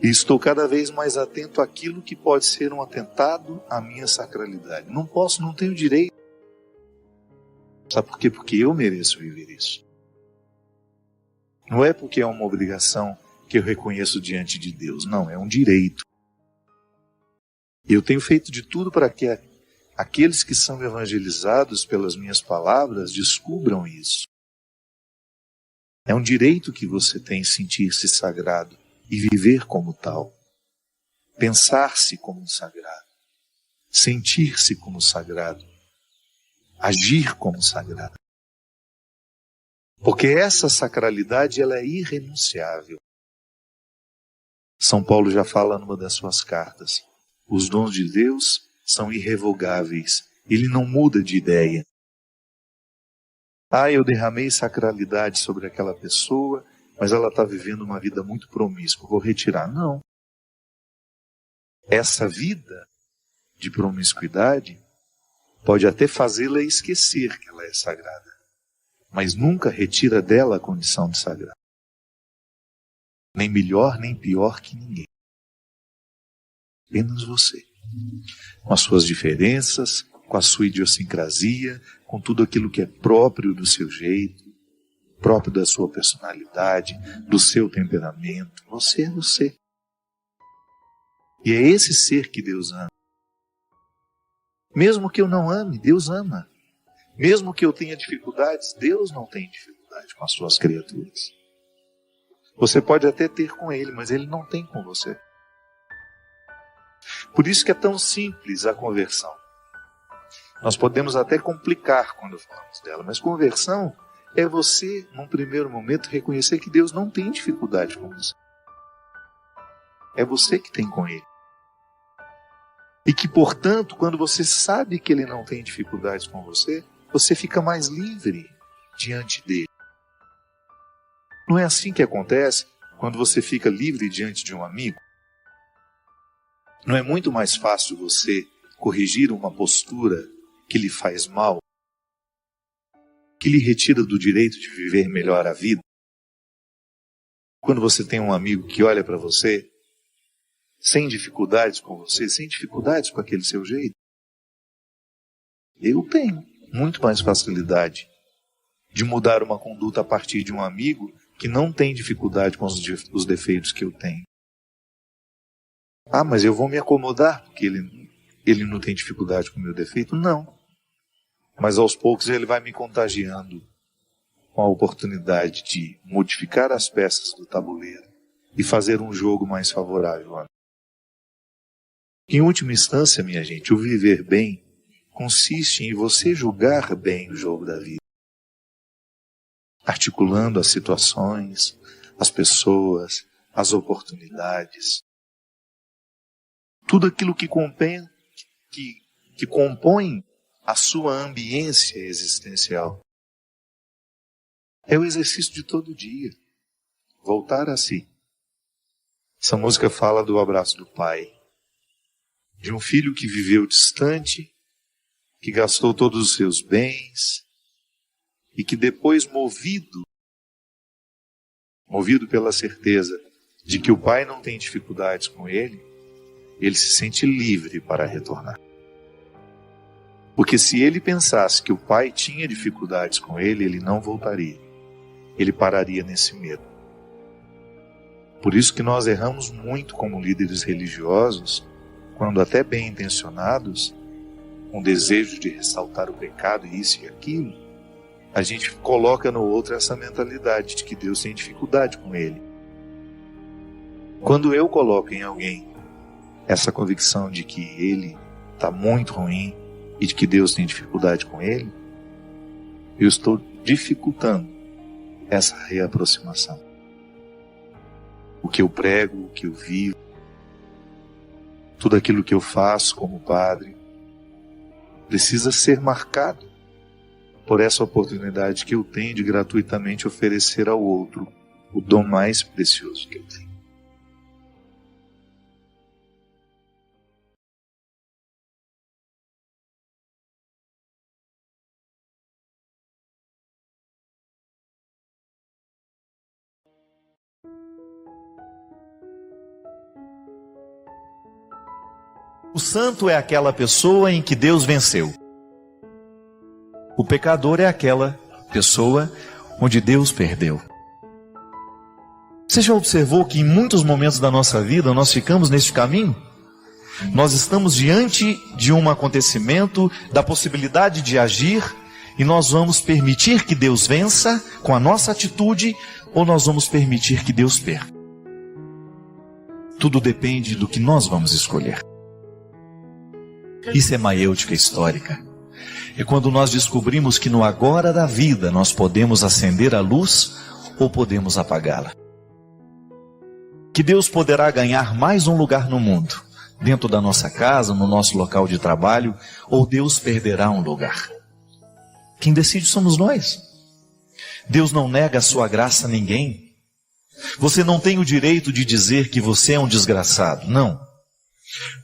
E estou cada vez mais atento àquilo que pode ser um atentado à minha sacralidade. Não tenho direito. Sabe por quê? Porque eu mereço viver isso. Não é porque é uma obrigação que eu reconheço diante de Deus. Não, é um direito. Eu tenho feito de tudo para que aqueles que são evangelizados pelas minhas palavras descubram isso. É um direito que você tem sentir-se sagrado e viver como tal. pensar-se como um sagrado, sentir-se como sagrado, agir como sagrado. Porque essa sacralidade, ela é irrenunciável. São Paulo já fala numa das suas cartas: os dons de Deus são irrevogáveis. Ele não muda de ideia. Eu derramei sacralidade sobre aquela pessoa, mas ela está vivendo uma vida muito promíscua, vou retirar. Não. Essa vida de promiscuidade pode até fazê-la esquecer que ela é sagrada, mas nunca retira dela a condição de sagrado. Nem melhor, nem pior que ninguém. Apenas você. Com as suas diferenças, com a sua idiosincrasia, com tudo aquilo que é próprio do seu jeito, próprio da sua personalidade, do seu temperamento. Você é você. E é esse ser que Deus ama. Mesmo que eu não ame, Deus ama. Mesmo que eu tenha dificuldades, Deus não tem dificuldade com as suas criaturas. Você pode até ter com Ele, mas Ele não tem com você. Por isso que é tão simples a conversão. Nós podemos até complicar quando falamos dela, mas conversão é você, num primeiro momento, reconhecer que Deus não tem dificuldade com você. É você que tem com Ele. E que, portanto, quando você sabe que Ele não tem dificuldades com você, você fica mais livre diante dele. Não é assim que acontece quando você fica livre diante de um amigo? Não é muito mais fácil você corrigir uma postura que lhe faz mal, que lhe retira do direito de viver melhor a vida? Quando você tem um amigo que olha para você, sem dificuldades com você, sem dificuldades com aquele seu jeito. Eu tenho muito mais facilidade de mudar uma conduta a partir de um amigo que não tem dificuldade com os defeitos que eu tenho. Mas eu vou me acomodar porque ele não tem dificuldade com o meu defeito? Não. Mas aos poucos ele vai me contagiando com a oportunidade de modificar as peças do tabuleiro e fazer um jogo mais favorável a mim. Em última instância, minha gente, o viver bem consiste em você julgar bem o jogo da vida, articulando as situações, as pessoas, as oportunidades, tudo aquilo que compõe a sua ambiência existencial. É o exercício de todo dia, voltar a si. Essa música fala do abraço do pai, de um filho que viveu distante, que gastou todos os seus bens e que depois, movido pela certeza de que o pai não tem dificuldades com ele se sente livre para retornar. Porque se ele pensasse que o pai tinha dificuldades com ele não voltaria. Ele pararia nesse medo. Por isso que nós erramos muito como líderes religiosos, quando até bem intencionados, com desejo de ressaltar o pecado e isso e aquilo, a gente coloca no outro essa mentalidade de que Deus tem dificuldade com ele. Quando eu coloco em alguém essa convicção de que ele está muito ruim e de que Deus tem dificuldade com ele, eu estou dificultando essa reaproximação. O que eu prego, o que eu vivo, tudo aquilo que eu faço como padre, precisa ser marcado por essa oportunidade que eu tenho de gratuitamente oferecer ao outro o dom mais precioso que eu tenho. O santo é aquela pessoa em que Deus venceu. O pecador é aquela pessoa onde Deus perdeu. Você já observou que em muitos momentos da nossa vida nós ficamos neste caminho? Nós estamos diante de um acontecimento, da possibilidade de agir, e nós vamos permitir que Deus vença com a nossa atitude, ou nós vamos permitir que Deus perca. Tudo depende do que nós vamos escolher. Isso é maiêutica histórica. É quando nós descobrimos que no agora da vida nós podemos acender a luz ou podemos apagá-la. Que Deus poderá ganhar mais um lugar no mundo, dentro da nossa casa, no nosso local de trabalho, ou Deus perderá um lugar. Quem decide somos nós. Deus não nega a sua graça a ninguém. Você não tem o direito de dizer que você é um desgraçado. Não.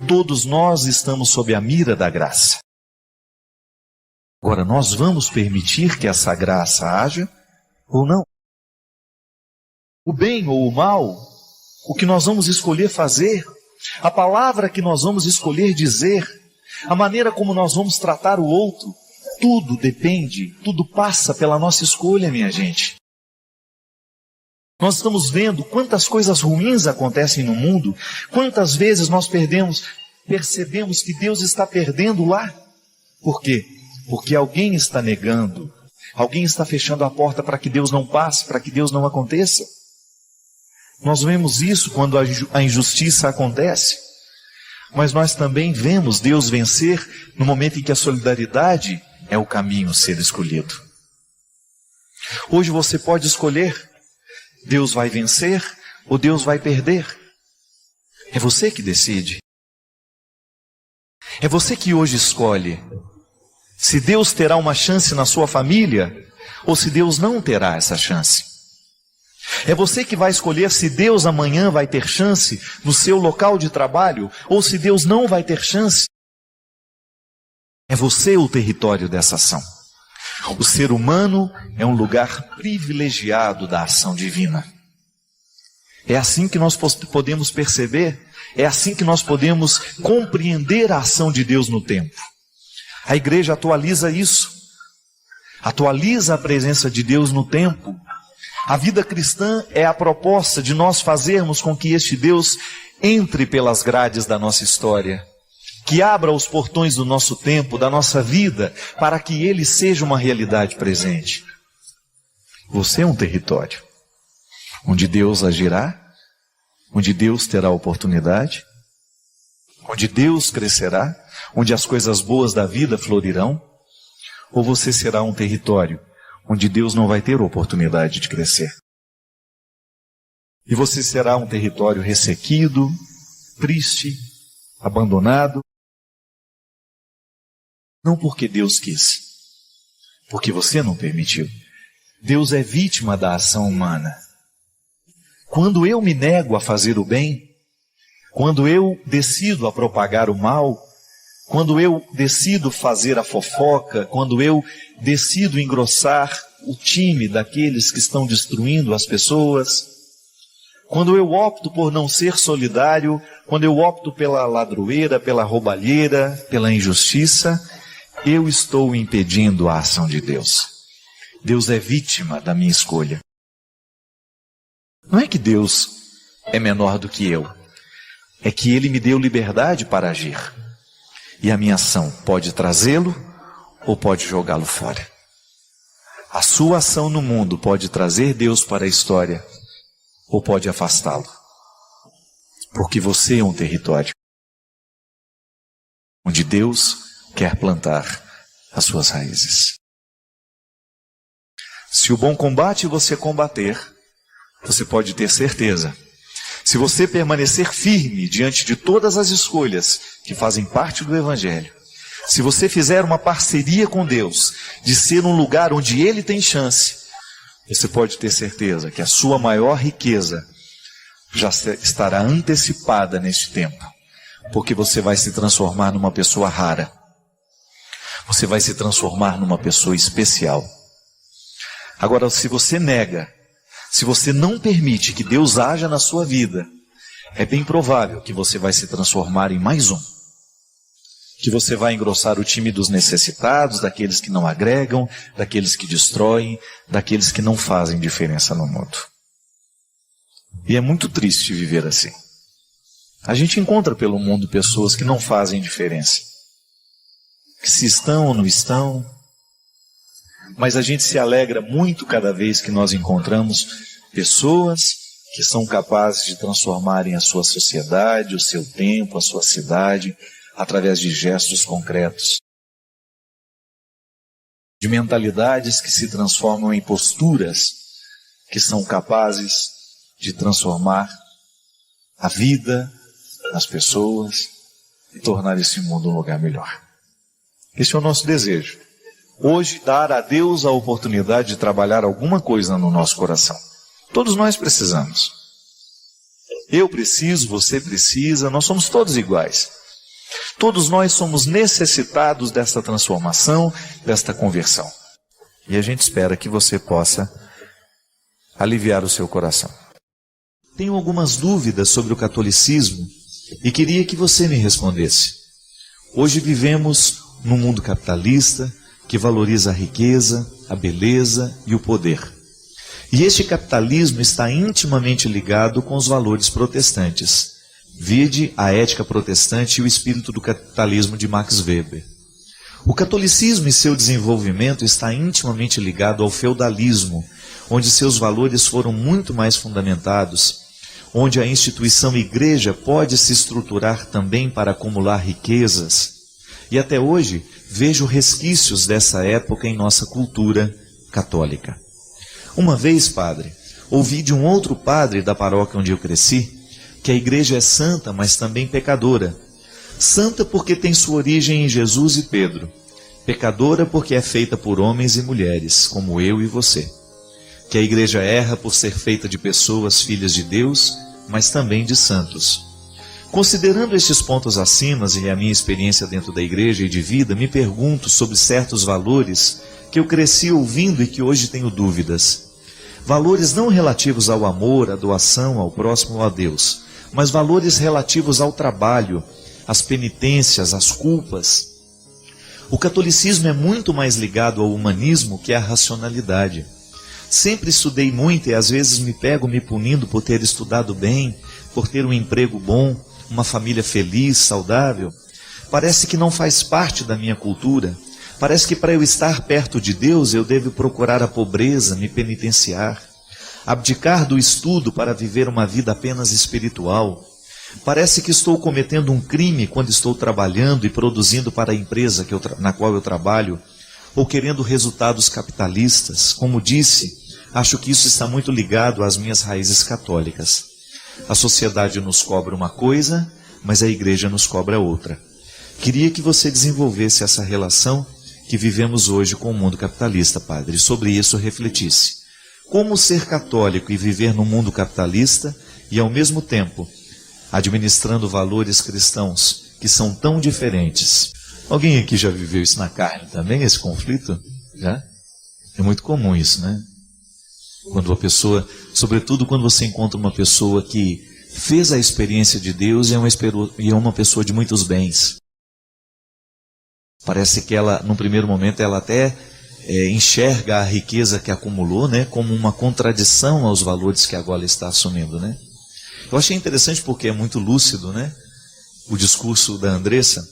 Todos nós estamos sob a mira da graça. Agora, nós vamos permitir que essa graça haja ou não? O bem ou o mal, o que nós vamos escolher fazer, a palavra que nós vamos escolher dizer, a maneira como nós vamos tratar o outro, tudo depende, tudo passa pela nossa escolha, minha gente. Nós estamos vendo quantas coisas ruins acontecem no mundo, quantas vezes nós percebemos que Deus está perdendo lá. Por quê? Porque alguém está negando, alguém está fechando a porta para que Deus não passe, para que Deus não aconteça. Nós vemos isso quando a injustiça acontece, mas nós também vemos Deus vencer no momento em que a solidariedade é o caminho a ser escolhido. Hoje você pode escolher, Deus vai vencer ou Deus vai perder. É você que decide. É você que hoje escolhe se Deus terá uma chance na sua família ou se Deus não terá essa chance. É você que vai escolher se Deus amanhã vai ter chance no seu local de trabalho ou se Deus não vai ter chance. É você o território dessa ação. O ser humano é um lugar privilegiado da ação divina. É assim que nós podemos perceber, é assim que nós podemos compreender a ação de Deus no tempo. A igreja atualiza isso, atualiza a presença de Deus no tempo. A vida cristã é a proposta de nós fazermos com que este Deus entre pelas grades da nossa história, que abra os portões do nosso tempo, da nossa vida, para que Ele seja uma realidade presente. Você é um território onde Deus agirá, onde Deus terá oportunidade, onde Deus crescerá, onde as coisas boas da vida florirão, ou você será um território onde Deus não vai ter oportunidade de crescer. E você será um território ressequido, triste, abandonado, não porque Deus quis, porque você não permitiu. Deus é vítima da ação humana. Quando eu me nego a fazer o bem, quando eu decido a propagar o mal, quando eu decido fazer a fofoca, quando eu decido engrossar o time daqueles que estão destruindo as pessoas, quando eu opto por não ser solidário, quando eu opto pela ladroeira, pela roubalheira, pela injustiça, eu estou impedindo a ação de Deus. Deus é vítima da minha escolha. Não é que Deus é menor do que eu, é que Ele me deu liberdade para agir. E a minha ação pode trazê-lo ou pode jogá-lo fora. A sua ação no mundo pode trazer Deus para a história ou pode afastá-lo. Porque você é um território onde Deus quer plantar as suas raízes. Se o bom combate você combater, você pode ter certeza. Se você permanecer firme diante de todas as escolhas que fazem parte do Evangelho, se você fizer uma parceria com Deus, de ser um lugar onde Ele tem chance, você pode ter certeza que a sua maior riqueza já estará antecipada neste tempo, porque você vai se transformar numa pessoa rara. Você vai se transformar numa pessoa especial. Agora, se você nega, se você não permite que Deus haja na sua vida, é bem provável que você vai se transformar em mais um. Que você vai engrossar o time dos necessitados, daqueles que não agregam, daqueles que destroem, daqueles que não fazem diferença no mundo. E é muito triste viver assim. A gente encontra pelo mundo pessoas que não fazem diferença. Que se estão ou não estão. Mas a gente se alegra muito cada vez que nós encontramos pessoas que são capazes de transformarem a sua sociedade, o seu tempo, a sua cidade, através de gestos concretos. De mentalidades que se transformam em posturas que são capazes de transformar a vida das pessoas e tornar esse mundo um lugar melhor. Esse é o nosso desejo. Hoje, dar a Deus a oportunidade de trabalhar alguma coisa no nosso coração. Todos nós precisamos. Eu preciso, você precisa, nós somos todos iguais. Todos nós somos necessitados desta transformação, desta conversão. E a gente espera que você possa aliviar o seu coração. Tenho algumas dúvidas sobre o catolicismo e queria que você me respondesse. Hoje vivemos num mundo capitalista que valoriza a riqueza, a beleza e o poder. E este capitalismo está intimamente ligado com os valores protestantes. Vide a Ética Protestante e o Espírito do Capitalismo de Max Weber. O catolicismo e seu desenvolvimento está intimamente ligado ao feudalismo, onde seus valores foram muito mais fundamentados, onde a instituição igreja pode se estruturar também para acumular riquezas. E até hoje vejo resquícios dessa época em nossa cultura católica. Uma vez, padre, ouvi de um outro padre da paróquia onde eu cresci, que a igreja é santa, mas também pecadora. Santa porque tem sua origem em Jesus e Pedro. Pecadora porque é feita por homens e mulheres, como eu e você. Que a igreja erra por ser feita de pessoas filhas de Deus, mas também de santos. Considerando estes pontos acima e a minha experiência dentro da igreja e de vida, me pergunto sobre certos valores que eu cresci ouvindo e que hoje tenho dúvidas. Valores não relativos ao amor, à doação, ao próximo ou a Deus, mas valores relativos ao trabalho, às penitências, às culpas. O catolicismo é muito mais ligado ao humanismo que à racionalidade. Sempre estudei muito e às vezes me pego me punindo por ter estudado bem, por ter um emprego bom, uma família feliz, saudável. Parece que não faz parte da minha cultura. Parece que para eu estar perto de Deus eu devo procurar a pobreza, me penitenciar, abdicar do estudo para viver uma vida apenas espiritual. Parece que estou cometendo um crime quando estou trabalhando e produzindo para a empresa na qual eu trabalho, ou querendo resultados capitalistas. Como disse, acho que isso está muito ligado às minhas raízes católicas. A sociedade nos cobra uma coisa, mas a igreja nos cobra outra. Queria que você desenvolvesse essa relação que vivemos hoje com o mundo capitalista, padre, e sobre isso refletisse. Como ser católico e viver no mundo capitalista e, ao mesmo tempo, administrando valores cristãos que são tão diferentes? Alguém aqui já viveu isso na carne também, esse conflito? Já? É muito comum isso, né? Quando uma pessoa, sobretudo quando você encontra uma pessoa que fez a experiência de Deus e é uma pessoa de muitos bens. Parece que ela, num primeiro momento, ela até enxerga a riqueza que acumulou, né, como uma contradição aos valores que agora está assumindo, né? Eu achei interessante porque é muito lúcido, né, o discurso da Andressa.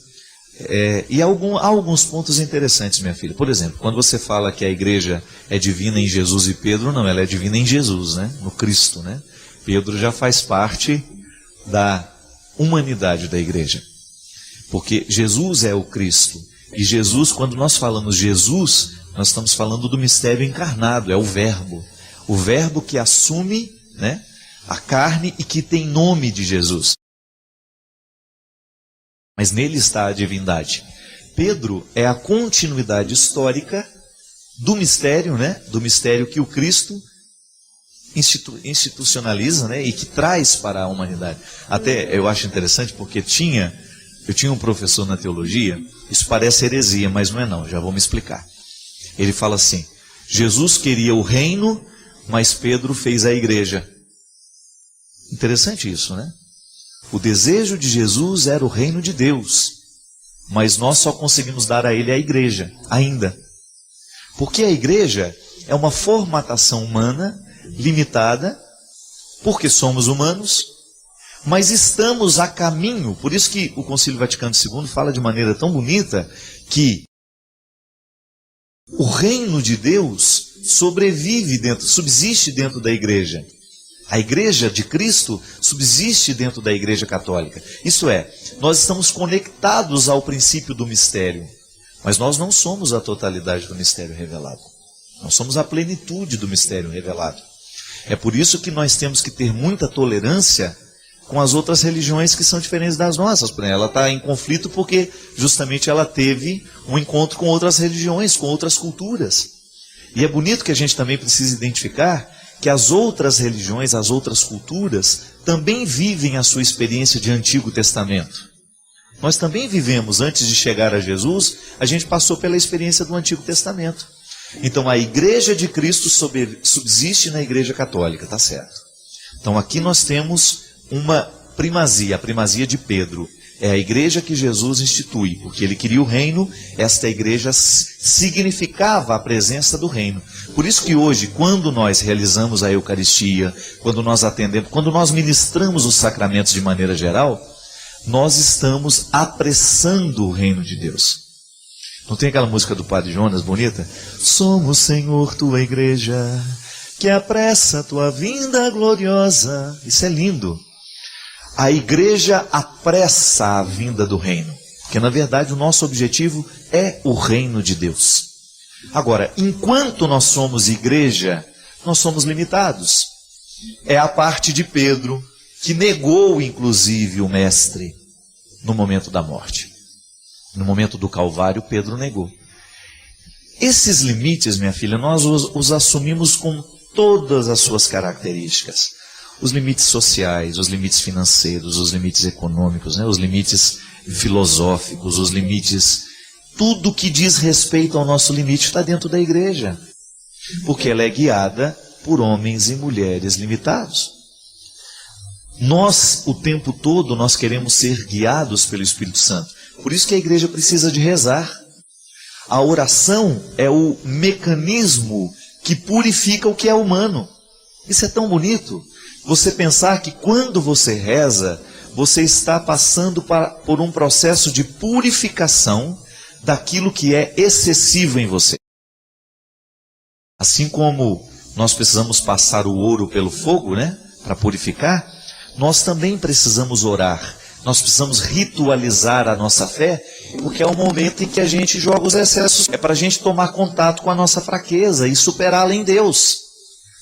E há alguns pontos interessantes, minha filha. Por exemplo, quando você fala que a igreja é divina em Jesus e Pedro, não, ela é divina em Jesus, né? No Cristo, né? Pedro já faz parte da humanidade da igreja. Porque Jesus é o Cristo. E Jesus, quando nós falamos Jesus, nós estamos falando do mistério encarnado, é o Verbo. O Verbo que assume, né, a carne e que tem nome de Jesus. Mas nele está a divindade. Pedro é a continuidade histórica do mistério, né? Do mistério que o Cristo institucionaliza, né? E que traz para a humanidade. Até eu acho interessante porque eu tinha um professor na teologia, isso parece heresia, mas não é não, já vou me explicar. Ele fala assim, Jesus queria o reino, mas Pedro fez a igreja. Interessante isso, né? O desejo de Jesus era o reino de Deus, mas nós só conseguimos dar a ele a igreja, ainda. Porque a igreja é uma formatação humana, limitada, porque somos humanos, mas estamos a caminho. Por isso que o Concílio Vaticano II fala de maneira tão bonita que o reino de Deus subsiste dentro da igreja. A igreja de Cristo subsiste dentro da igreja católica. Isso é, nós estamos conectados ao princípio do mistério, mas nós não somos a totalidade do mistério revelado. Nós somos a plenitude do mistério revelado. É por isso que nós temos que ter muita tolerância com as outras religiões que são diferentes das nossas. Ela está em conflito porque justamente ela teve um encontro com outras religiões, com outras culturas. E é bonito que a gente também precisa identificar que as outras religiões, as outras culturas, também vivem a sua experiência de Antigo Testamento. Nós também vivemos, antes de chegar a Jesus, a gente passou pela experiência do Antigo Testamento. Então a igreja de Cristo subsiste na igreja católica, tá certo? Então aqui nós temos uma primazia, a primazia de Pedro. É a igreja que Jesus institui, porque ele queria o reino, esta igreja significava a presença do reino. Por isso que hoje, quando nós realizamos a Eucaristia, quando nós atendemos, quando nós ministramos os sacramentos de maneira geral, nós estamos apressando o reino de Deus. Não tem aquela música do Padre Jonas bonita? Somos, Senhor, tua igreja, que apressa a tua vinda gloriosa. Isso é lindo. A igreja apressa a vinda do reino, porque na verdade o nosso objetivo é o reino de Deus. Agora, enquanto nós somos igreja, nós somos limitados. É a parte de Pedro, que negou inclusive o mestre no momento da morte. No momento do Calvário, Pedro negou. Esses limites, minha filha, nós os assumimos com todas as suas características. Os limites sociais, os limites financeiros, os limites econômicos, os limites filosóficos, os limites... Tudo que diz respeito ao nosso limite está dentro da igreja. Porque ela é guiada por homens e mulheres limitados. Nós, o tempo todo, nós queremos ser guiados pelo Espírito Santo. Por isso que a igreja precisa de rezar. A oração é o mecanismo que purifica o que é humano. Isso é tão bonito. Você pensar que quando você reza, você está passando por um processo de purificação daquilo que é excessivo em você. Assim como nós precisamos passar o ouro pelo fogo, para purificar, nós também precisamos orar. Nós precisamos ritualizar a nossa fé, porque é o momento em que a gente joga os excessos. É para a gente tomar contato com a nossa fraqueza e superá-la em Deus.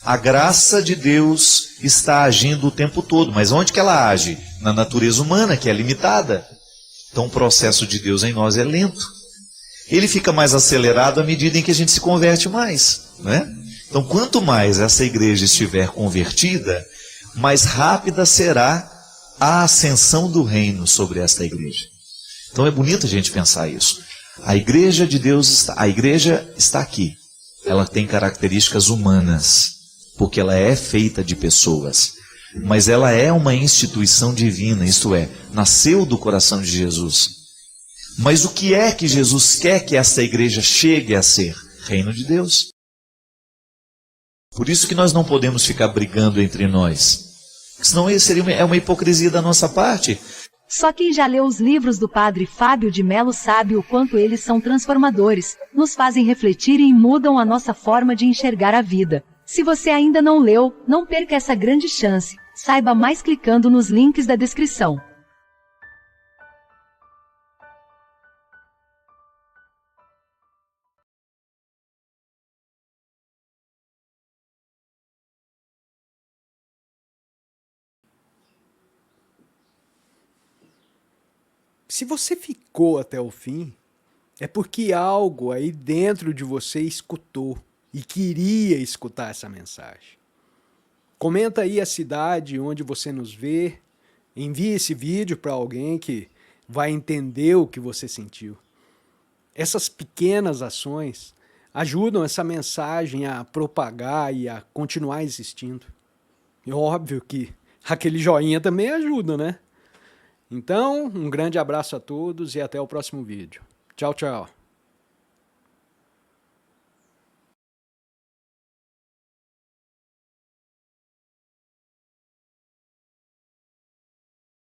A graça de Deus está agindo o tempo todo, mas onde que ela age? Na natureza humana, que é limitada. Então o processo de Deus em nós é lento. Ele fica mais acelerado à medida em que a gente se converte mais, Então quanto mais essa igreja estiver convertida, mais rápida será a ascensão do reino sobre esta igreja. Então é bonito a gente pensar isso. A igreja de Deus a igreja está aqui. Ela tem características humanas, porque ela é feita de pessoas. Mas ela é uma instituição divina, isto é, nasceu do coração de Jesus. Mas o que é que Jesus quer que esta igreja chegue a ser? Reino de Deus. Por isso que nós não podemos ficar brigando entre nós. Senão seria uma hipocrisia da nossa parte. Só quem já leu os livros do Padre Fábio de Melo sabe o quanto eles são transformadores, nos fazem refletir e mudam a nossa forma de enxergar a vida. Se você ainda não leu, não perca essa grande chance. Saiba mais clicando nos links da descrição. Se você ficou até o fim, é porque algo aí dentro de você escutou e queria escutar essa mensagem. Comenta aí a cidade onde você nos vê, envie esse vídeo para alguém que vai entender o que você sentiu. Essas pequenas ações ajudam essa mensagem a propagar e a continuar existindo. E óbvio que aquele joinha também ajuda, né? Então, um grande abraço a todos e até o próximo vídeo. Tchau, tchau.